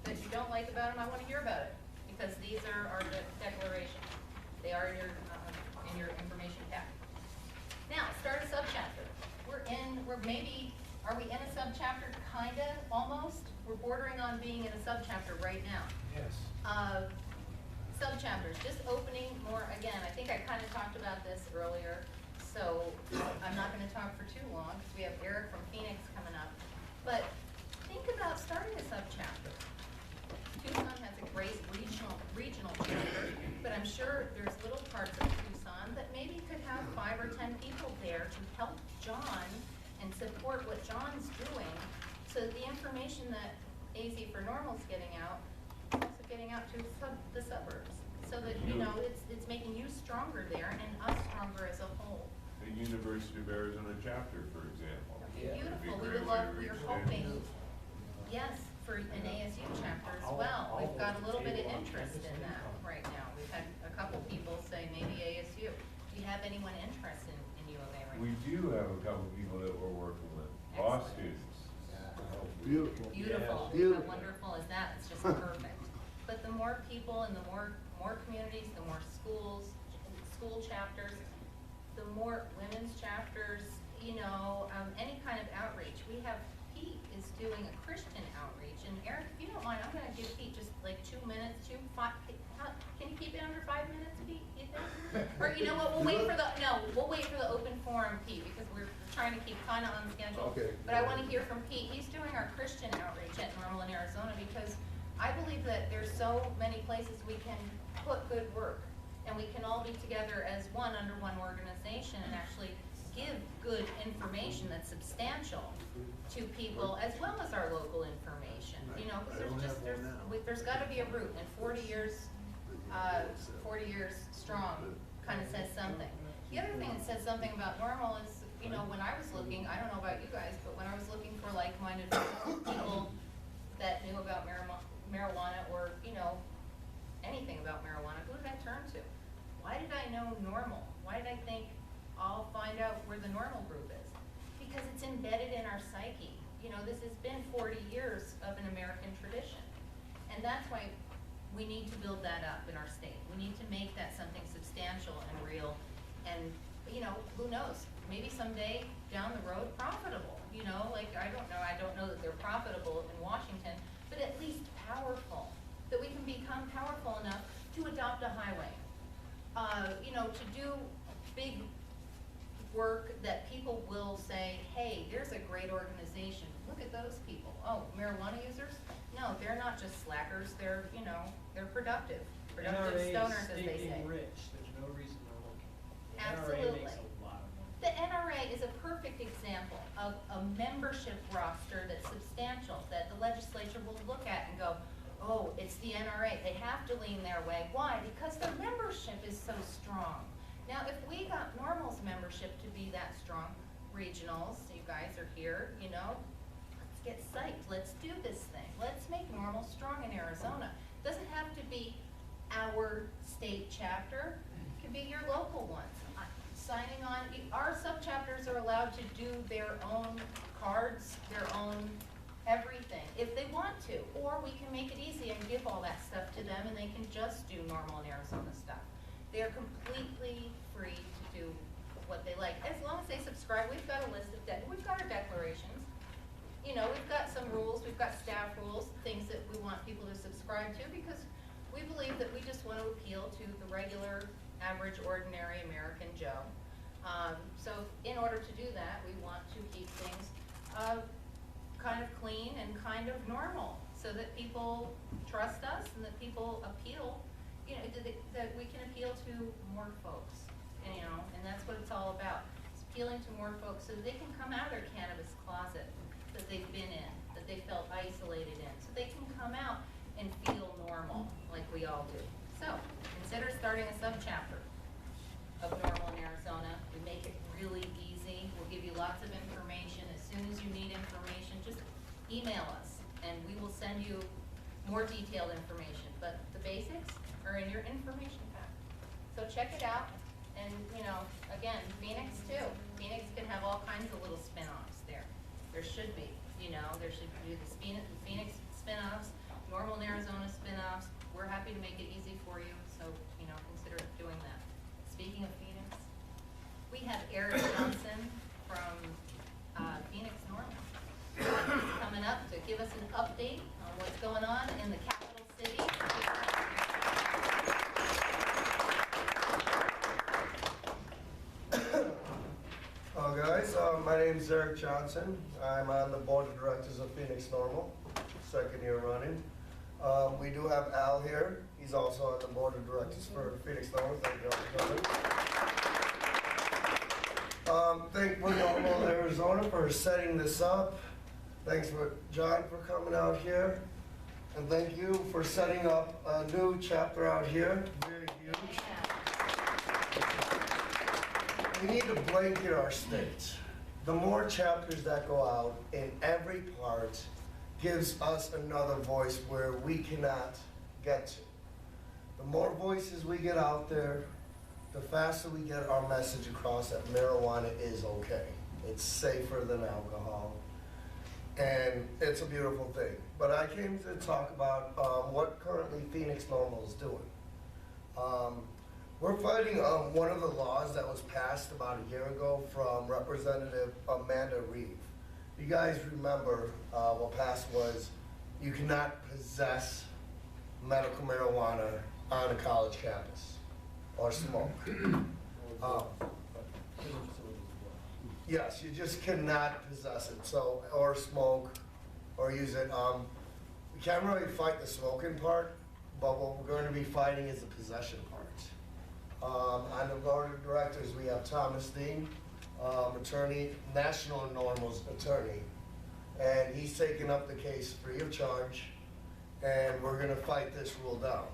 that you don't like about them, I want to hear about it, because these are our declarations. They are in your information packet. Now, start a subchapter. Are we in a subchapter? Kinda, almost. We're bordering on being in a subchapter right now. Yes. Subchapters, just opening more, again, I think I kind of talked about this earlier, so I'm not going to talk for too long, because we have Eric from Phoenix coming up. But think about starting a subchapter. Tucson has a great regional chapter, but I'm sure there's little parts of Tucson that maybe could have 5 or 10 people there to help John and support what John's doing, so that the information that AZ for Norml's getting out, also getting out to the suburbs, so that, you know, it's making you stronger there and us stronger as a whole. The University of Arizona chapter, for example. Beautiful. Would be We a would great way love, to we're reach hoping, them. yes, for an ASU chapter as well. We've got a little bit of interest in that right now. We've had a couple people say maybe ASU. Do you have anyone interested in U of A right now? We do have a couple people that we're working with, law Excellent. students. Beautiful. Beautiful. Yeah. Beautiful. How wonderful is that? It's just perfect. But the more people and the more communities, the more schools, school chapters, the more women's chapters, you know, any kind of outreach. We have, Pete is doing a Christian outreach. And Eric, if you don't mind, I'm going to give Pete just like 2 minutes, can you keep it under 5 minutes, Pete, you think? Or you know what, we'll wait for the open forum, Pete, because we're trying to keep kind of on schedule. Okay. But I want to hear from Pete. He's doing our Christian outreach at Norml in Arizona, because I believe that there's so many places we can put good work, and we can all be together as one under one organization and actually give good information that's substantial to people, as well as our local information. You know, because there's got to be a root, and 40 years strong kind of says something. The other thing that says something about Norml is, you know, when I was looking, I don't know about you guys, but when I was looking for like-minded people that knew about marijuana or, you know, anything about marijuana, who did I turn to? Why did I know Norml? Why did I think I'll find out where the Norml group is? Because it's embedded in our psyche. You know, this has been 40 years of an American tradition. And that's why we need to build that up in our state. We need to make that something substantial and real. And, you know, who knows? Maybe someday down the road, profitable. You know, like, I don't know that they're profitable in Washington, but at least powerful. That we can become powerful enough to adopt a highway. You know, to do big work that people will say, hey, there's a great organization. Look at those people. Oh, marijuana users? No, they're not just slackers. They're, you know, they're productive. Productive stoners, as they say. Rich, there's no reason they're looking. The Absolutely. NRA makes a lot of money. The NRA is a perfect example of a membership roster that's substantial, that the legislature will look at and go, oh, it's the NRA. They have to lean their way. Why? Because their membership is so strong. Now, if we got Norml's membership to be that strong, regionals, you guys are here, you know, let's get psyched, let's do this thing. Let's make Norml strong in Arizona. Doesn't have to be our state chapter, it can be your local ones. Signing on, our sub-chapters are allowed to do their own cards, their own everything, if they want to. Or we can make it easy and give all that stuff to them and they can just do Norml in Arizona stuff. They're completely free to do what they like, as long as they subscribe. We've got a list of, we've got our declarations. You know, we've got some rules, we've got staff rules, things that we want people to subscribe to, because we believe that we just want to appeal to the regular, average, ordinary American Joe. So in order to do that, we want to keep things kind of clean and kind of normal, so that people trust us and that people appeal, you know, that we can appeal to more folks, you know, and that's what it's all about. It's appealing to more folks so that they can come out of their cannabis closet that they've been in, that they felt isolated in, so they can come out and feel normal like we all do. So consider starting a sub-chapter of Norml in Arizona. We make it really easy. We'll give you lots of information. As soon as you need information, just email us and we will send you more detailed information. But the basics are in your information pack. So check it out. And you know, again, Phoenix too. Phoenix can have all kinds of little spin-offs there. There should be, you know, there should be the Phoenix spin-offs, Norml in Arizona spin-offs. We're happy to make it easy for you. So, you know, consider doing that. Speaking of Phoenix, we have Eric Johnson from Phoenix Norml. He's coming up to give us an update on what's going on in the capital city. Hello guys, my name is Eric Johnson. I'm on the board of directors of Phoenix Norml, second year running. We do have Al here. He's also on the board of directors for Phoenix Norml. Thank you all for coming. Thank Norml, Arizona for setting this up. Thanks for John for coming out here. And thank you for setting up a new chapter out here. Very huge. We need to blanket our state. The more chapters that go out in every part gives us another voice where we cannot get to. The more voices we get out there, the faster we get our message across that marijuana is okay. It's safer than alcohol, and it's a beautiful thing. But I came to talk about what currently Phoenix Norml is doing. We're fighting one of the laws that was passed about a year ago from Representative Amanda Reeve. You guys remember what passed was you cannot possess medical marijuana on a college campus or smoke. Yes, you just cannot possess it, so, or smoke or use it. We can't really fight the smoking part, but what we're going to be fighting is the possession part. On the board of directors, we have Thomas Dean, attorney, National Norml's attorney, and he's taken up the case free of charge, and we're gonna fight this rule down.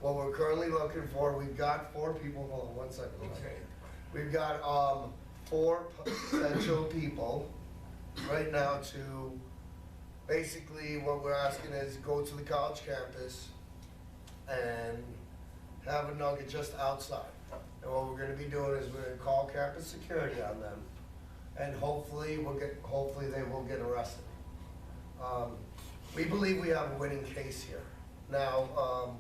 What we're currently looking for, we've got 4 people, hold on one second. Okay. We've got 4 potential people right now to, basically what we're asking is go to the college campus and have a nugget just outside. And what we're gonna be doing is we're gonna call campus security on them, and hopefully they will get arrested. We believe we have a winning case here. Now,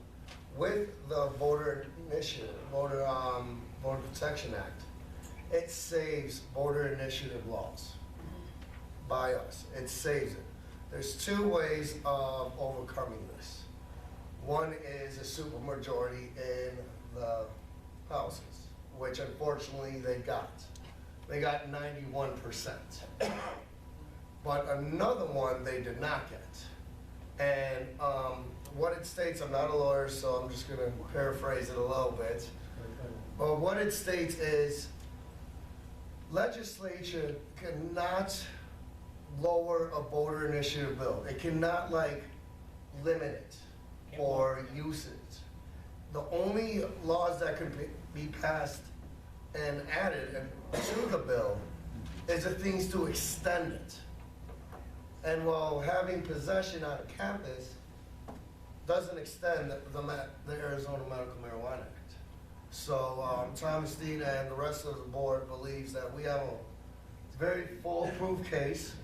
with the voter initiative, voter protection act, it saves voter initiative laws by us. It saves it. There's 2 ways of overcoming this. One is a supermajority in the houses, which unfortunately they got. They got 91%. But another one they did not get. And what it states, I'm not a lawyer, so I'm just gonna paraphrase it a little bit. But what it states is legislature cannot lower a voter initiative bill. It cannot like limit it or use it. The only laws that can be passed and added to the bill is the things to extend it. And while having possession on a campus doesn't extend the Arizona Medical Marijuana Act. So Thomas Dean and the rest of the board believes that we have a very foolproof case.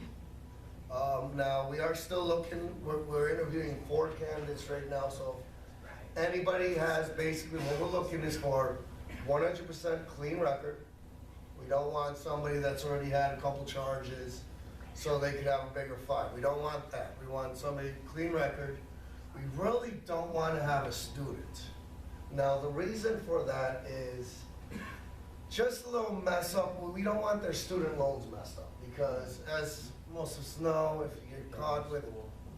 Now, we are still looking, we're interviewing 4 candidates right now, so if anybody has, basically what we're looking is for 100% clean record. We don't want somebody that's already had a couple charges so they could have a bigger fight. We don't want that. We want somebody clean record. We really don't want to have a student. Now, the reason for that is just a little mess up. We don't want their student loans messed up because, as most of us know, if you get caught with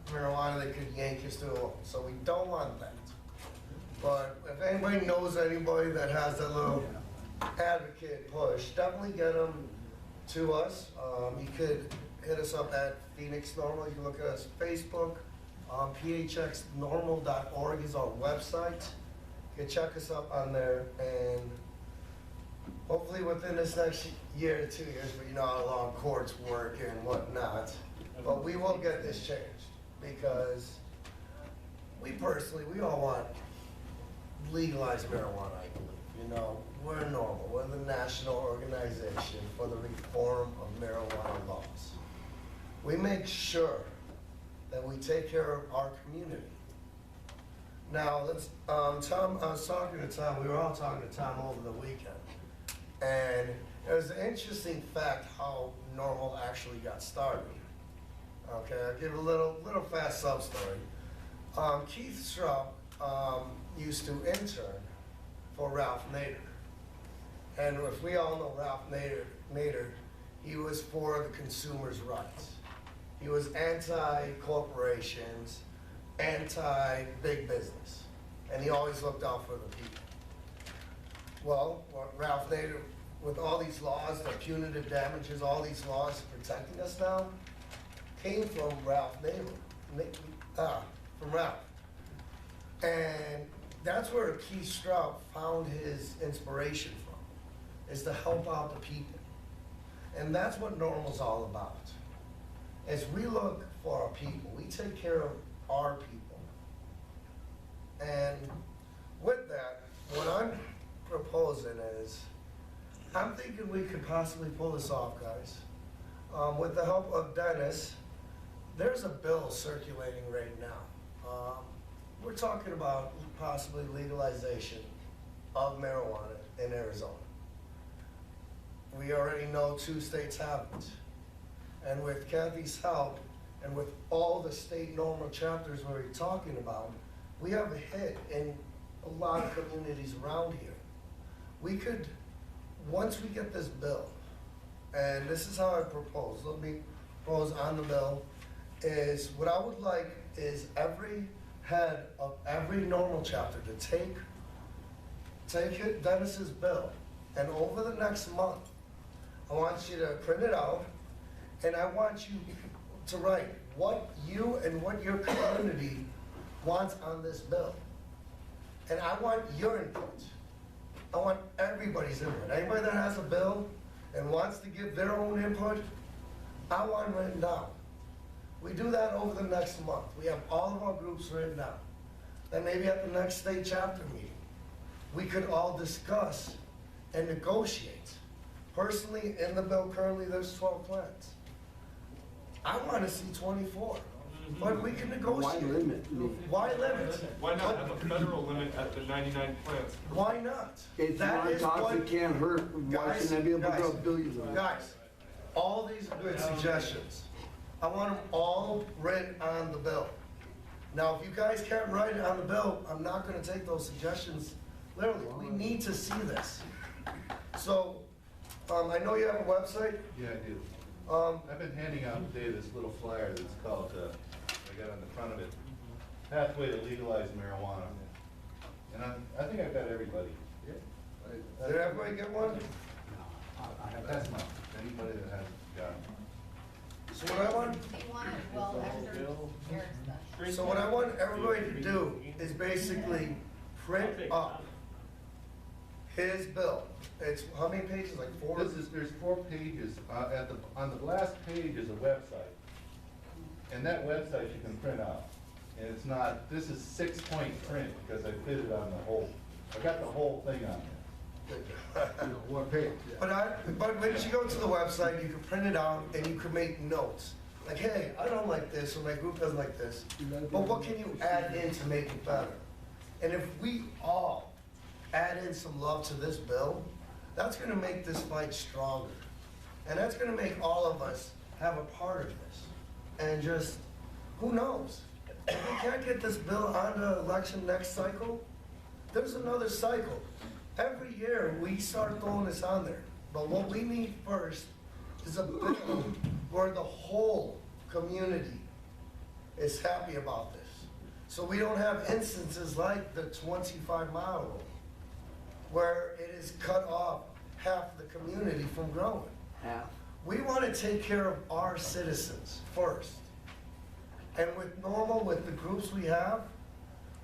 marijuana, they could yank your student loan. So we don't want that. But if anybody knows anybody that has that little advocate push, definitely get them to us. You could hit us up at Phoenix Norml. You can look at us Facebook. phxnormal.org is our website. You can check us up on there, and hopefully within this next year to 2 years, but you know how long courts work and whatnot, but we will get this changed because we all want legalized marijuana, I believe. You know, we're Norml. We're the national organization for the reform of marijuana laws. We make sure that we take care of our community. Now, Tom, I was talking to Tom, we were all talking to Tom over the weekend, and it was an interesting fact how Norml actually got started. Okay, I'll give a little fast sub-story. Keith Straub used to intern for Ralph Nader. And if we all know Ralph Nader, he was for the consumers' rights. He was anti-corporations, anti-big business, and he always looked out for the people. Well, Ralph Nader, with all these laws, the punitive damages, all these laws protecting us now, came from Ralph Nader, from Ralph. And that's where Keith Straub found his inspiration from, is to help out the people. And that's what Norml's all about. As we look for our people, we take care of our people. And with that, what I'm proposing is, I'm thinking we could possibly pull this off, guys. With the help of Dennis, there's a bill circulating right now. We're talking about possibly legalization of marijuana in Arizona. We already know 2 states haven't. And with Kathy's help, and with all the state Norml chapters we're talking about, we have a hit in a lot of communities around here. We could, once we get this bill, and this is how I propose, let me propose on the bill, is what I would like is every head of every Norml chapter to take Dennis's bill, and over the next month, I want you to print it out, and I want you to write what you and what your community wants on this bill. And I want your input. I want everybody's input. Anybody that has a bill and wants to give their own input, I want it written down. We do that over the next month. We have all of our groups written down. Then maybe at the next state chapter meeting, we could all discuss and negotiate. Personally, in the bill currently, there's 12 plants. I want to see 24, but we can negotiate. Why limit? Why limit? Why not have a federal limit at the 99 plants? Why not? It's That not is toxic, what- can't hurt. Why Guys, shouldn't I be able to guys, grow billions of them? Guys, all these are good suggestions. I want them all written on the bill. Now, if you guys can't write it on the bill, I'm not gonna take those suggestions literally. We need to see this. So, I know you have a website. Yeah, I do. Um, I've been handing out today this little flyer that's called, I got on the front of it, Pathway to Legalize Marijuana. And I think I've got everybody. Did everybody get one? That's not, anybody that hasn't got it. So what I want, Do you want it well after Eric's done? so what I want everybody to do is basically print up his bill. It's, how many pages, like 4? There's 4 pages, on the last page is a website. And that website you can print out. And it's not, this is 6-point print because I fit it on the whole, I got the whole thing on there. You know, one page, yeah. But when you go to the website, you can print it out and you can make notes. Like, hey, I don't like this, or my group doesn't like this, but what can you add in to make it better? And if we all add in some love to this bill, that's gonna make this fight stronger. And that's gonna make all of us have a part of this. And just, who knows? If we can't get this bill on the election next cycle, there's another cycle. Every year, we start throwing this on there. But what we need first is a bill where the whole community is happy about this. So we don't have instances like the 25-mile rule, where it is cut off half the community from growing. Half. We want to take care of our citizens first. And with Norml, with the groups we have,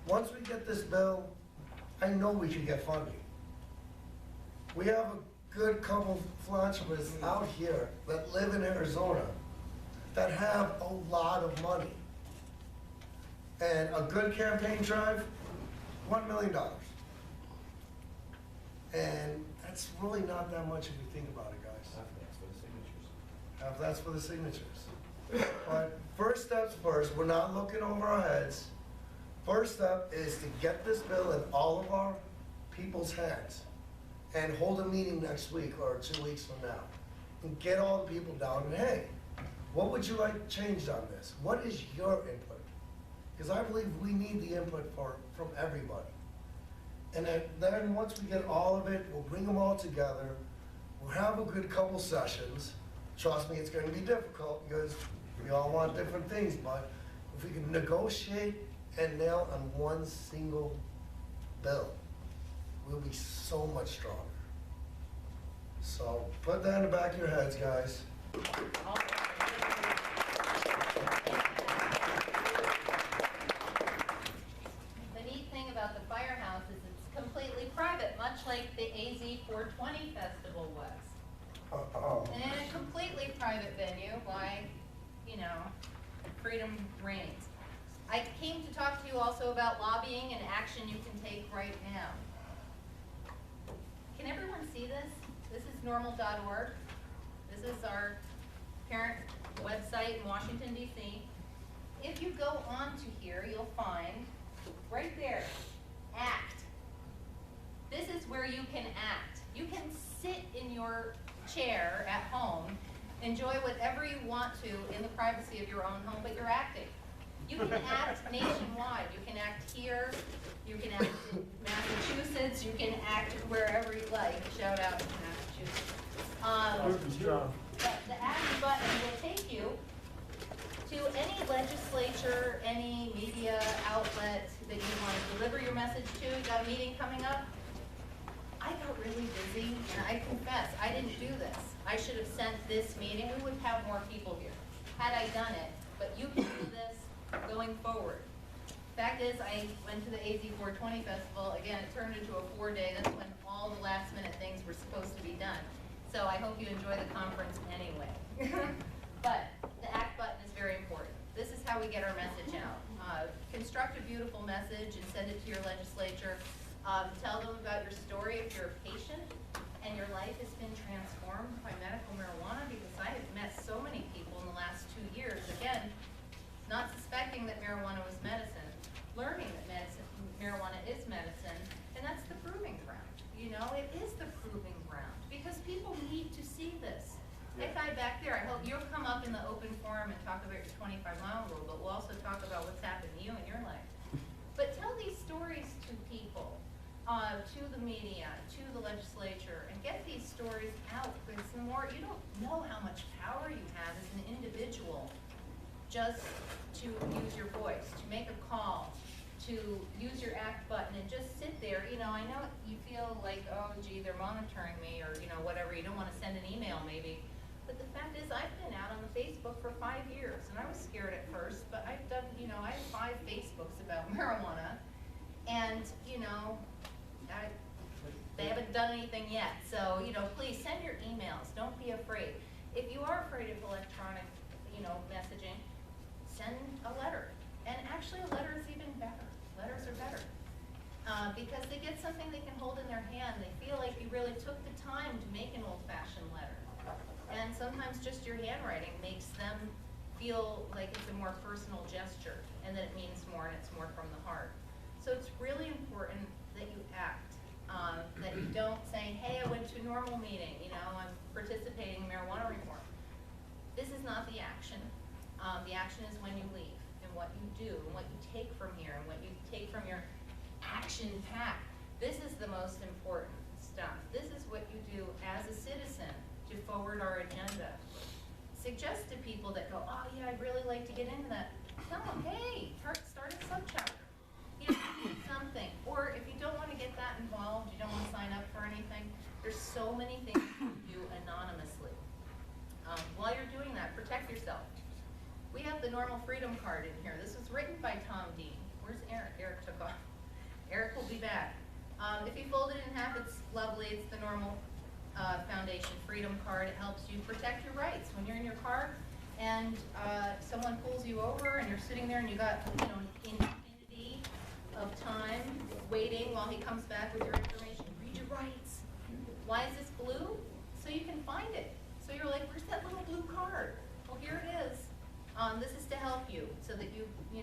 once we get this bill, I know we can get funding. We have a good couple philanthropists out here that live in Arizona that have a lot of money. And a good campaign drive, $1 million. And that's really not that much if you think about it, guys. Half that's for the signatures. But first steps first, we're not looking over our heads. First step is to get this bill in all of our people's hands and hold a meeting next week or 2 weeks from now. And get all the people down and, hey, what would you like changed on this? What is your input? Because I believe we need the input from everybody. And then once we get all of it, we'll bring them all together. We'll have a good couple sessions. Trust me, it's going to be difficult because we all want different things, but if we can negotiate and nail on one single bill, we'll be so much stronger. So put that in the back of your heads, guys. The neat thing about the firehouse is it's completely private, much like the AZ 420 festival was. And in a completely private venue, why, you know, freedom reigns. I came to talk to you also about lobbying and action you can take right now. Can everyone see this? This is norml.org. This is our parent website in Washington, D.C. If you go on to here, you'll find right there, act. This is where you can act. You can sit in your chair at home, enjoy whatever you want to in the privacy of your own home, but you're acting. You can act nationwide. You can act here. You can act in Massachusetts. You can act wherever you like. Shout out to Massachusetts. The act button will take you to any legislature, any media outlet that you want to deliver your message to. You got a meeting coming up? I got really busy, and I confess, I didn't do this. I should have sent this meeting. We would have more people here had I done it, but you can do this going forward. Fact is, I went to the AZ 420 festival. Again, it turned into a 4-day. That's when all the last minute things were supposed to be done. So I hope you enjoy the conference anyway. But the act button is very important. This is how we get our message out. Construct a beautiful message and send it to your legislature. Tell them about your story if you're a patient and your life has been transformed by medical marijuana, because I have met so many people in the last 2 years, again, not suspecting that marijuana was medicine, learning that marijuana is medicine, and that's the proving ground. You know, it is the proving ground, because people need to see this. That guy back there, I hope you'll come up in the open forum and talk about your 25-mile rule, but we'll also talk about what's happened to you in your life. But tell these stories to people. To the media, to the legislature, and get these stories out. Because the more, you don't know how much power you have as an individual just to use your voice, to make a call, to use your act button and just sit there. You know, I know you feel like, oh gee, they're monitoring me, or you know, whatever, you don't want to send an email maybe. But the fact is, I've been out on the Facebook for 5 years, and I was scared at first, but I've done, you know, I have 5 Facebooks about marijuana, and you know, they haven't done anything yet. So, please send your emails. Don't be afraid. If you are afraid of electronic, messaging, send a letter. And actually, a letter is even better. Letters are better. Because they get something they can hold in their hand. They feel like you really took the time to make an old-fashioned letter. And sometimes just your handwriting makes them feel like it's a more personal gesture and that it means more and it's more from the heart. So it's really important that you act. That you don't say, hey, I went to a Norml meeting, I'm participating in marijuana reform. This is not the action. The action is when you leave and what you do and what you take from here and what you take from your action pack. This is the most important stuff. This is what you do as a citizen to forward our agenda. Suggest to people that go, oh yeah, I'd really like to get into that. Tell them, hey, start a subchapter. Something. Or if you don't want to get that involved, you don't want to sign up for anything, there's so many things you can do anonymously. While you're doing that, protect yourself. We have the Norml Freedom Card in here. This was written by Tom Dean. Where's Eric? Eric took off. Eric will be back. If you fold it in half, it's lovely. It's the Norml Foundation Freedom Card. It helps you protect your rights when you're in your car and someone pulls you over and you're sitting there and you got an infinity of time waiting while he comes back with your information. Read your rights. Why is this blue? So you can find it. So you're like, where's that little blue card? Well, here it is. This is to help you so that you can,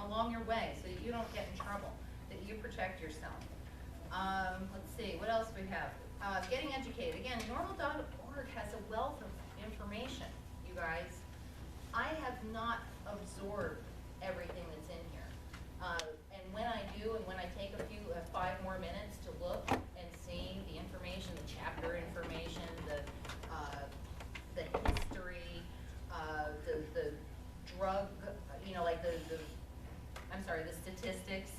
along your way, so that you don't get in trouble, that you protect yourself. Let's see, what else we have? Getting educated. Again, Norml.org has a wealth of information, you guys. I have not absorbed everything that's in here. And when I do, and when I take 5 more minutes to look and see the information, the chapter information, the history, the drug, the statistics.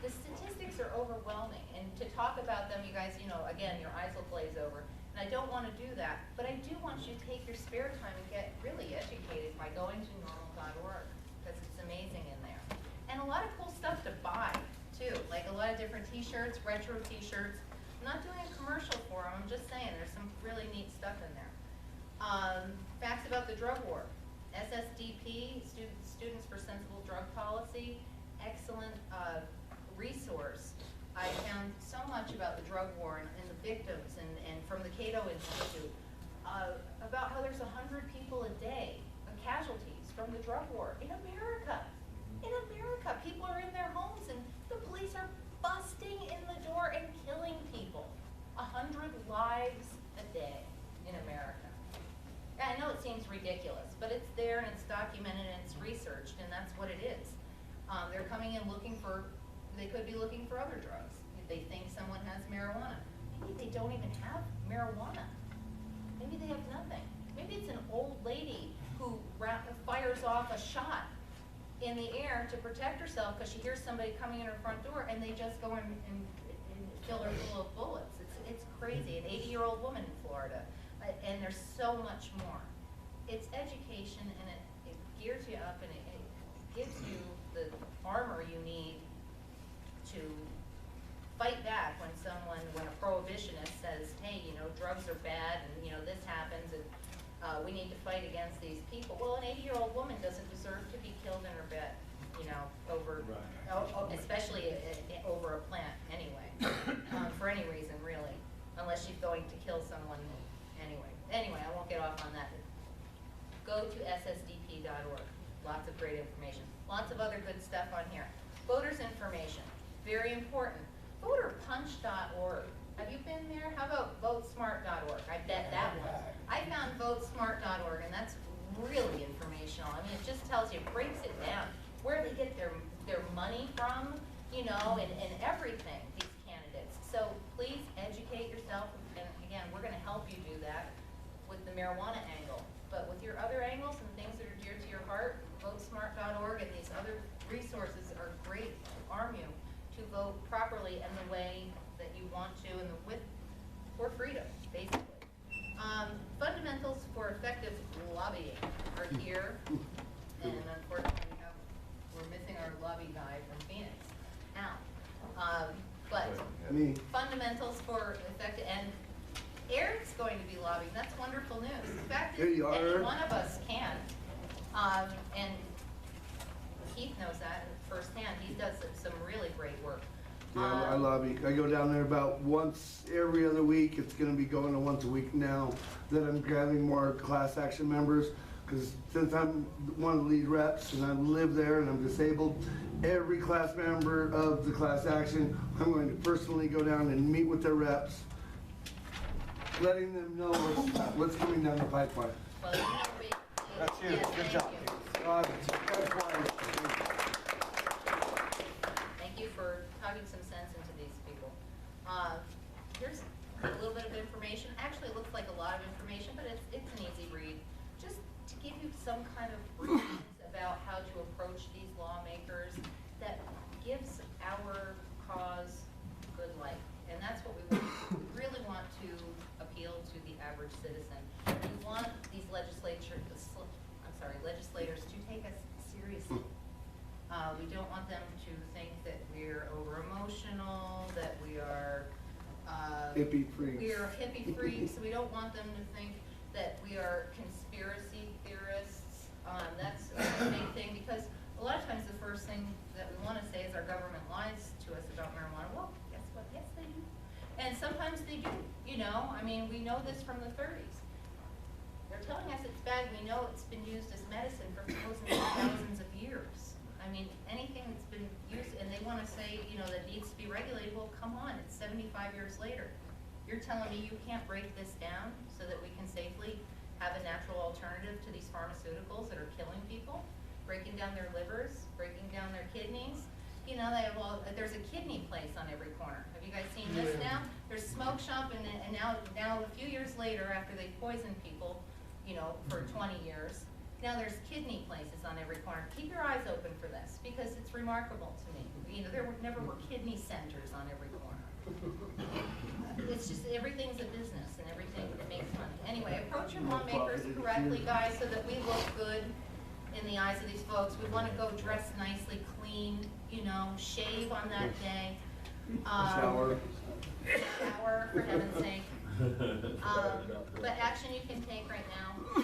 The statistics are overwhelming, and to talk about them, you guys, again, your eyes will glaze over. And I don't want to do that, but I do want you to take your spare time and get really educated by going to Norml.org, because it's amazing in there. And a lot of cool stuff to buy, too, like a lot of different t-shirts, retro t-shirts. I'm not doing a commercial for them, I'm just saying there's some really neat stuff in there. Facts about the drug war. SSDP, Students for Sensible Drug Policy, excellent resource. I found so much about the drug war and the victims and from the Cato Institute about how there's 100 people a day of casualties from the drug war in America. In America, people are in their homes and the police are busting in the door and killing people. 100 lives a day in America. I know it seems ridiculous, but it's there and it's documented and it's researched, and that's what it is. They're coming in looking for, they could be looking for other drugs. If they think someone has marijuana. Maybe they don't even have marijuana. Maybe they have nothing. Maybe it's an old lady who fires off a shot in the air to protect herself because she hears somebody coming in her front door, and they just go and fill her full of bullets. It's crazy. An 80-year-old woman in Florida. And there's so much more. It's education, and it gears you up, and it gives you the armor you need to fight back when a prohibitionist says, hey, drugs are bad, and this happens, and we need to fight against these people. Well, an 80-year-old woman doesn't deserve to be killed in her bed, especially over a plant anyway, for any reason, really, unless she's going to kill someone. Anyway, I won't get off on that. Go to ssdp.org. Lots of great information. Lots of other good stuff on here. Voters information, very important. Voterpunch.org. Have you been there? How about votesmart.org? I bet that one. I found votesmart.org, and that's really informational. I mean, it just tells you, it breaks it down, where they get their money from, and everything, these candidates. So please educate yourself, and again, we're going to help you do that with the marijuana angle. But with your other angles and things that are dear to your heart, votesmart.org and these other resources are great to arm you to vote properly in the way that you want to, and for freedom, basically. Fundamentals for effective lobbying are here, and unfortunately we're missing our lobby guy from Phoenix now. But me. fundamentals for effective, and Eric's going to be lobbying, that's wonderful news. The fact Here is, you are, any Eric. one of us can, and Keith knows that firsthand, he does some really great work. Yeah, I lobby. I go down there about once every other week. It's gonna be going to once a week now that I'm grabbing more class action members. Because since I'm one of the lead reps and I live there and I'm disabled, every class member of the class action, I'm going to personally go down and meet with their reps, letting them know what's coming down the pipeline. Well, you know, That's huge. yes, Good thank job. you. That's why. Thank you for talking some sense into these people. Here's a little bit of information. Actually, it looks like a lot of information, but it's an easy read. Just to give you some kind of briefings about how to approach these lawmakers that gives our cause good life. And that's what we want. We really want to appeal to the average citizen. We want these legislators to take us seriously. We don't want them to think that we're over emotional, that we are Hippie freaks. We are hippie freaks. We don't want them to think that we are conspiracy theorists. That's a big thing, because a lot of times the first thing that we want to say is our government lies to us about marijuana. Well, guess what? Yes, they do. And sometimes they do, you know. I mean, we know this from the 30s. They're telling us it's bad. We know it's been used as medicine for thousands and thousands of years. I mean, anything that's been used, and they want to say, you know, that needs to be regulated. Well, come on, it's 75 years later. You're telling me you can't break this down so that we can safely have a natural alternative to these pharmaceuticals that are killing people, breaking down their livers, breaking down their kidneys. You know, they have there's a kidney place on every corner. Have you guys seen this now? There's smoke shop, and now a few years later, after they poisoned people, you know, for 20 years, now there's kidney places on every corner. Keep your eyes open for this, because it's remarkable to me. You know, there never were kidney centers on every corner. It's just, everything's a business and everything makes money. Anyway, approach your lawmakers correctly, guys, so that we look good in the eyes of these folks. We want to go dress nicely, clean, you know, shave on that day. Shower. Shower, for heaven's sake. But action you can take right now.